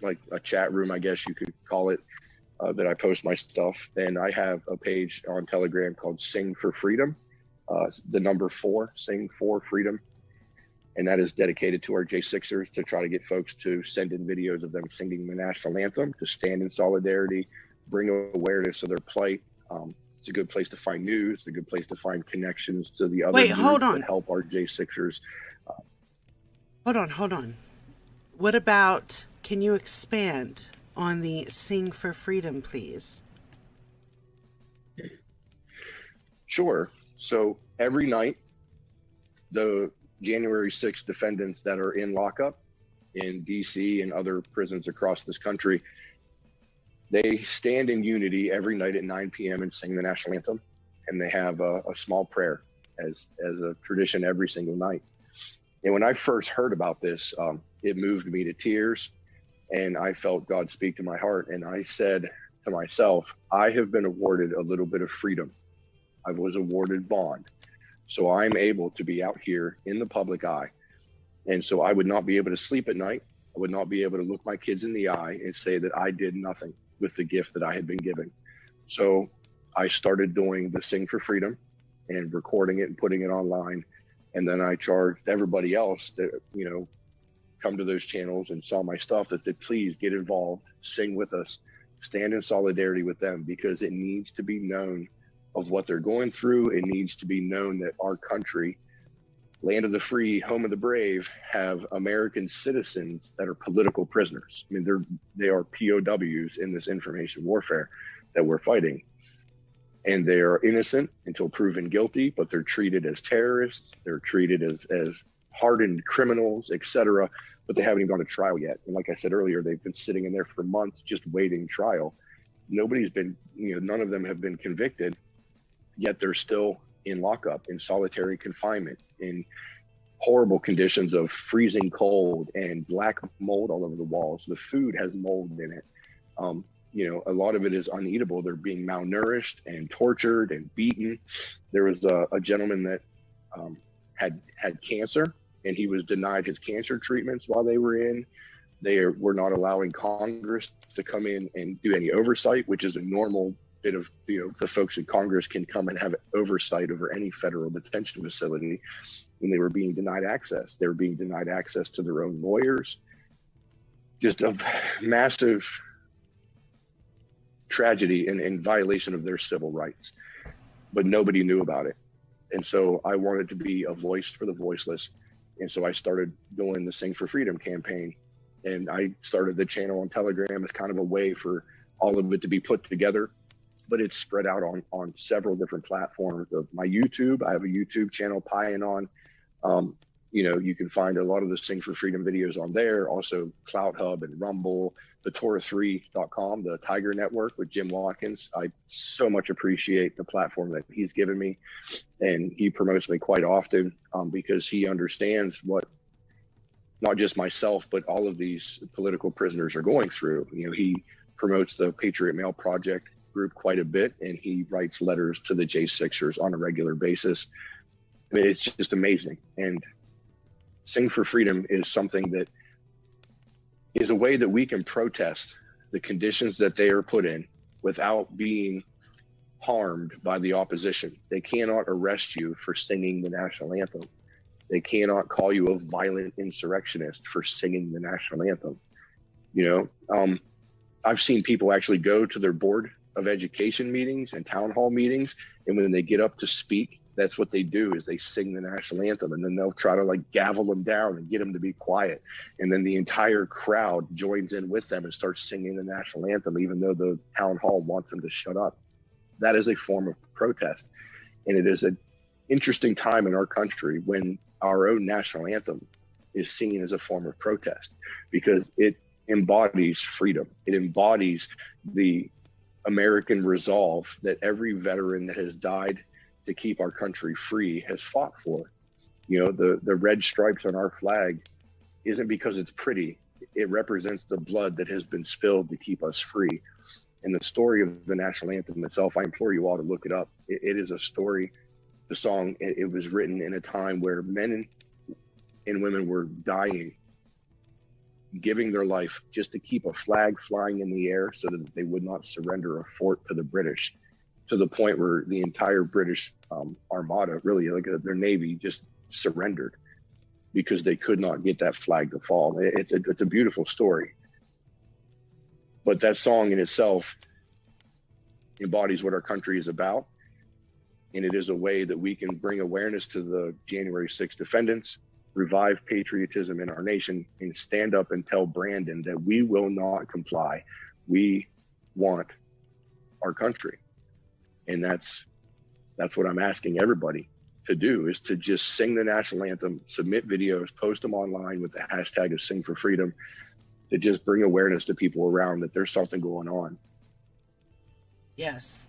like a chat room, I guess you could call it, that I post my stuff. And I have a page on Telegram called Sing for Freedom, the number 4, Sing for Freedom. And that is dedicated to our J6ers, to try to get folks to send in videos of them singing the national anthem, to stand in solidarity, bring awareness of their plight. It's a good place to find news, a good place to find connections to the other groups that help our J6ers. Hold on. What about, can you expand on the Sing for Freedom, please? Sure. So every night, the January 6th defendants that are in lockup in DC and other prisons across this country, they stand in unity every night at 9 p.m. and sing the national anthem. And they have a small prayer as a tradition every single night. And when I first heard about this, it moved me to tears, and I felt God speak to my heart. And I said to myself, I have been awarded a little bit of freedom. I was awarded bond. So I'm able to be out here in the public eye. And so I would not be able to sleep at night. I would not be able to look my kids in the eye and say that I did nothing with the gift that I had been given. So I started doing the Sing for Freedom and recording it and putting it online. And then I charged everybody else that, you know, come to those channels and saw my stuff, that said, please get involved, sing with us, stand in solidarity with them, because it needs to be known of what they're going through. It needs to be known that our country, land of the free, home of the brave, have American citizens that are political prisoners. I mean, they are POWs in this information warfare that we're fighting. And they are innocent until proven guilty, but they're treated as terrorists. They're treated as hardened criminals, etc. But they haven't even gone to trial yet. And like I said earlier, they've been sitting in there for months just waiting trial. Nobody's been, none of them have been convicted, yet they're still in lockup, in solitary confinement, in horrible conditions of freezing cold and black mold all over the walls. The food has mold in it. A lot of it is uneatable. They're being malnourished and tortured and beaten. There was a gentleman that had cancer, and he was denied his cancer treatments while they were in. They were not allowing Congress to come in and do any oversight, which is a normal bit of, the folks in Congress can come and have oversight over any federal detention facility. And they were being denied access. They were being denied access to their own lawyers. Just a massive tragedy and in violation of their civil rights, but nobody knew about it. And so I wanted to be a voice for the voiceless. And so I started doing the Sing for Freedom campaign. And I started the channel on Telegram as kind of a way for all of it to be put together. but it's spread out on several different platforms of my YouTube. I have a YouTube channel, Anon. You know, you can find a lot of the Sing for Freedom videos on there. Also CloutHub and Rumble, the Torah3.com, the Tiger Network with Jim Watkins. I so much appreciate the platform that he's given me, and he promotes me quite often because he understands what not just myself, but all of these political prisoners are going through. You know, he promotes the Patriot Mail Project group quite a bit, and he writes letters to the J6ers on a regular basis. I mean, it's just amazing. And Sing for Freedom is something that is a way that we can protest the conditions that they are put in without being harmed by the opposition. They cannot arrest you for singing the national anthem. They cannot call you a violent insurrectionist for singing the national anthem. You know, I've seen people actually go to their board of education meetings and town hall meetings, and when they get up to speak, that's what they do, is they sing the national anthem, and then they'll try to like gavel them down and get them to be quiet. And then the entire crowd joins in with them and starts singing the national anthem, even though the town hall wants them to shut up. That is a form of protest. And it is an interesting time in our country when our own national anthem is seen as a form of protest, because it embodies freedom. It embodies the American resolve that every veteran that has died to keep our country free has fought for. You know, the red stripes on our flag isn't because it's pretty. It represents the blood that has been spilled to keep us free. And the story of the national anthem itself, I implore you all to look it up. It is a story. The song, it was written in a time where men and women were dying, giving their life just to keep a flag flying in the air so that they would not surrender a fort to the British, to the point where the entire British armada, really, like their navy, just surrendered because they could not get that flag to fall. It's a beautiful story. But that song in itself embodies what our country is about. And it is a way that we can bring awareness to the January 6th defendants, revive patriotism in our nation, and stand up and tell Brandon that we will not comply. We want our country. And that's what I'm asking everybody to do, is to just sing the national anthem, submit videos, post them online with the hashtag of Sing for Freedom, to just bring awareness to people around that there's something going on. Yes.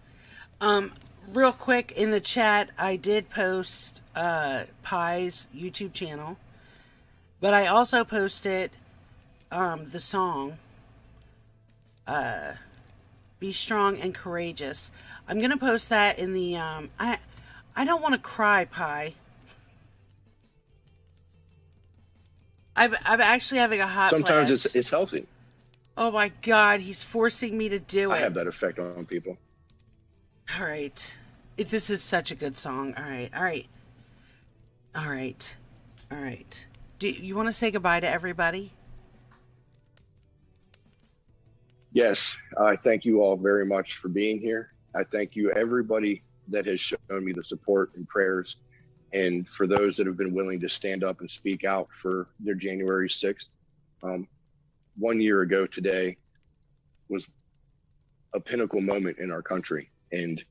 Real quick, in the chat, I did post Pi's YouTube channel, but I also posted the song, Be Strong and Courageous. I'm going to post that in the, I don't want to cry, Pi. I'm actually having a hot Sometimes flash. it's healthy. Oh my God, he's forcing me to do it. I have that effect on people. All right. This is such a good song. All right. All right. All right. All right. Do you want to say goodbye to everybody? Yes. I thank you all very much for being here. I thank you, everybody that has shown me the support and prayers, and for those that have been willing to stand up and speak out for their January 6th. 1 year ago today was a pinnacle moment in our country. And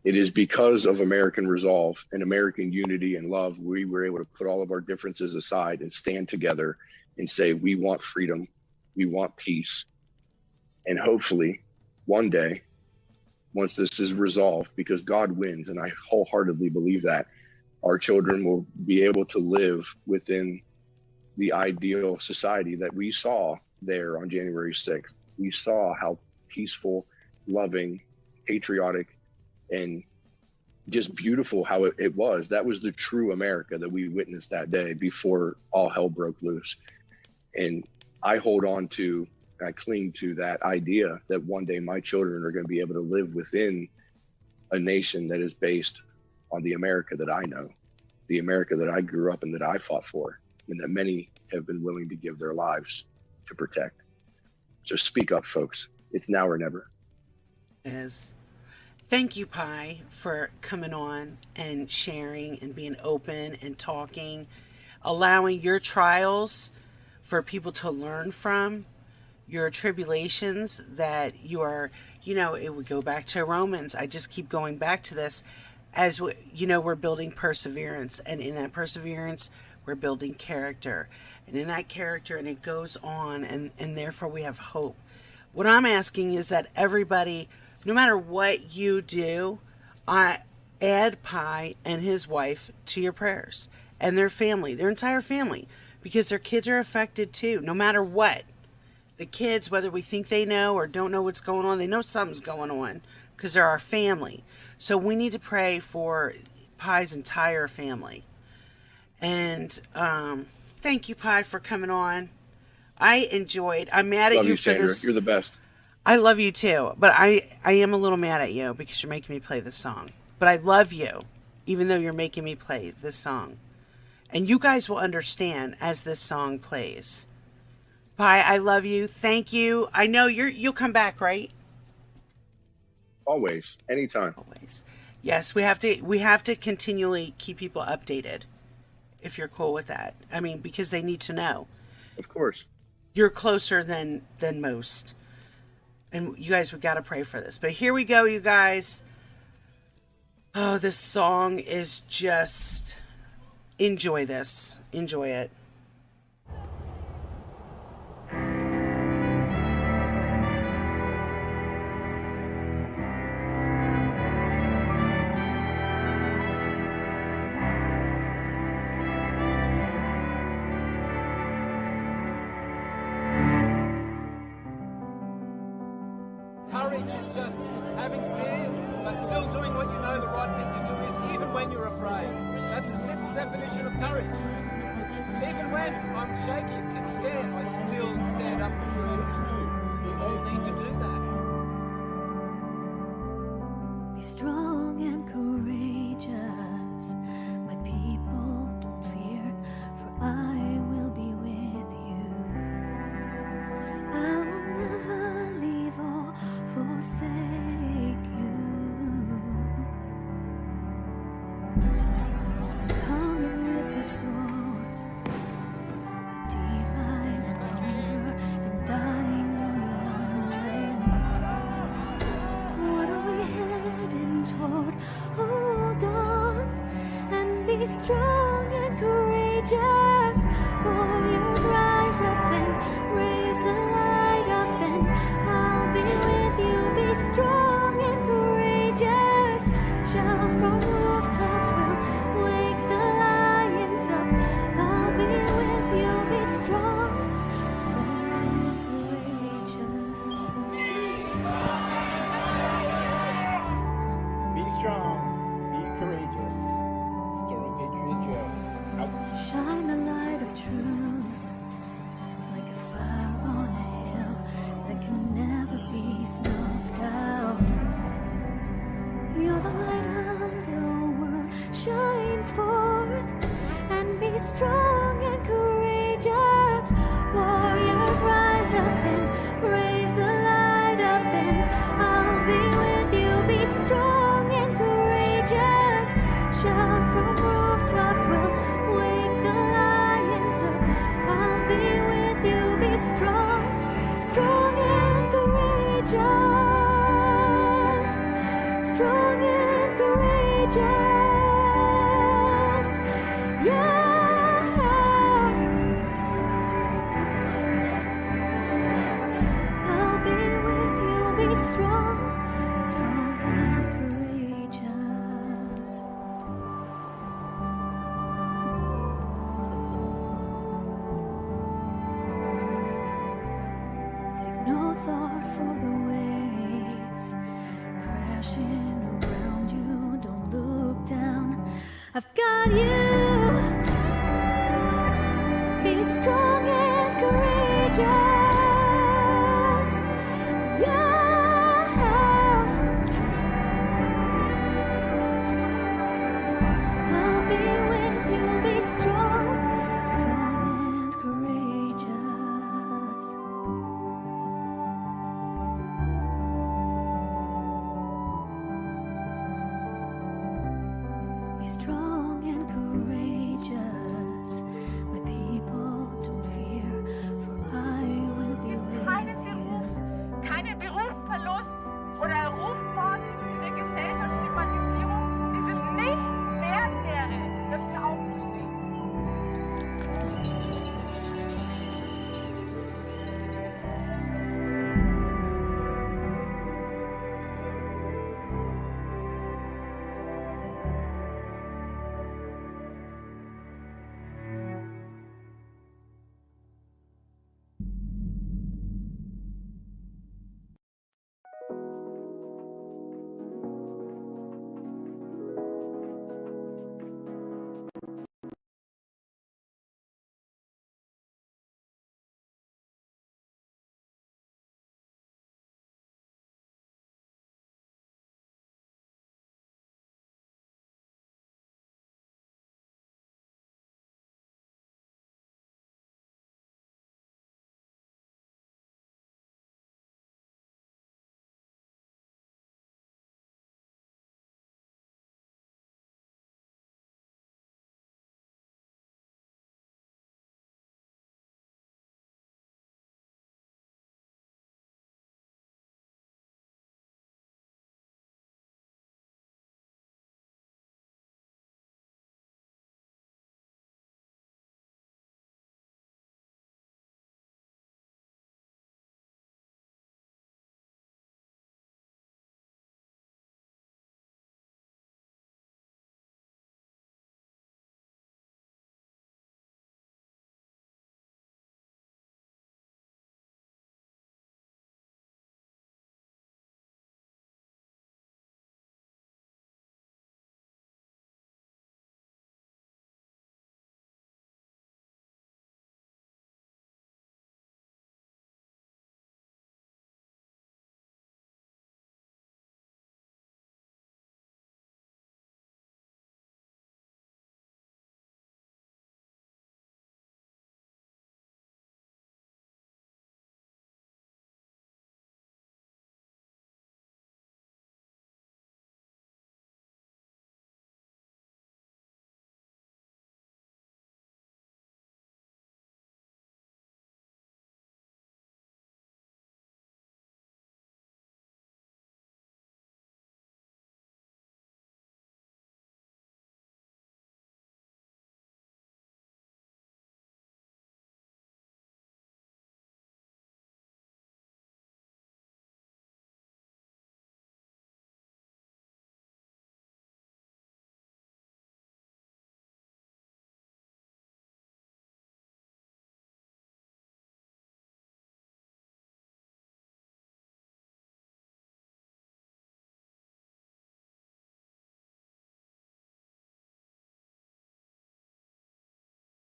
it is because of American resolve and American unity and love, we were able to put all of our differences aside and stand together and say, we want freedom, we want peace. And hopefully one day, once this is resolved, because God wins, and I wholeheartedly believe that, our children will be able to live within the ideal society that we saw there on January 6th. We saw how peaceful, loving, patriotic, and just beautiful how it was. That was the true America that we witnessed that day before all hell broke loose. And I hold on to, I cling to that idea that one day my children are going to be able to live within a nation that is based on the America that I know, the America that I grew up in, that I fought for, and that many have been willing to give their lives to protect. So speak up, folks. It's now or never. Yes. Thank you, Pi, for coming on and sharing and being open and talking, allowing your trials for people to learn from, your tribulations that you are you know, it would go back to Romans. I just keep going back to this as, you know, we're building perseverance. And in that perseverance, we're building character. And in that character, and it goes on, and therefore we have hope. What I'm asking is that everybody, no matter what you do, add Pi and his wife to your prayers. And their family, their entire family. Because their kids are affected too, no matter what. The kids, whether we think they know or don't know what's going on, they know something's going on because they're our family. So we need to pray for Pi's entire family. And thank you, Pi, for coming on. I enjoyed. I'm mad at you for Sandra. this. You're the best. I love you too, but I am a little mad at you because you're making me play this song. But I love you, even though you're making me play this song. And you guys will understand as this song plays. Pi, I love you. Thank you. I know you'll come back, right? Always, anytime. Always. Yes, we have to continually keep people updated. If you're cool with that. I mean, because they need to know. Of course. You're closer than most. And you guys, we got to pray for this. But here we go, you guys. Oh, this song is just... Enjoy this. Enjoy it. Courage is just having fear, but still doing what you know the right thing to do is, even when you're afraid. That's a simple definition of courage. Even when I'm shaky and scared, I still stand up for freedom. We all need to do that. Be strong and courageous, my people, don't fear, for I will be with you. I will never leave or forsake you. Coming with the swords to divide and conquer, and dying on your land. What are we heading toward? Hold on and be strong and courageous. Warriors, rise up and raise the light up, and I'll be with you. Be strong and courageous. Shout from rooftops, we'll wake the lions up. I'll be with you. Be strong, strong and courageous. Be strong, be courageous. Story Patriot Joe. Out. Shine a light of truth like a fire on a hill that can never be snuffed out. You're the light of the world. Shine forth and be strong and courageous. Warriors, rise up and raise the light up, and I'll be with you. Be strong and courageous. Shout from rooftops, we'll wake the lions up. I'll be with you. Be strong, strong and courageous. Strong and courageous. Yeah. I'll be with you. Be strong, strong and courageous. Take no thought for the waves crashing around you. Don't look down. I've got you. Be strong and courageous.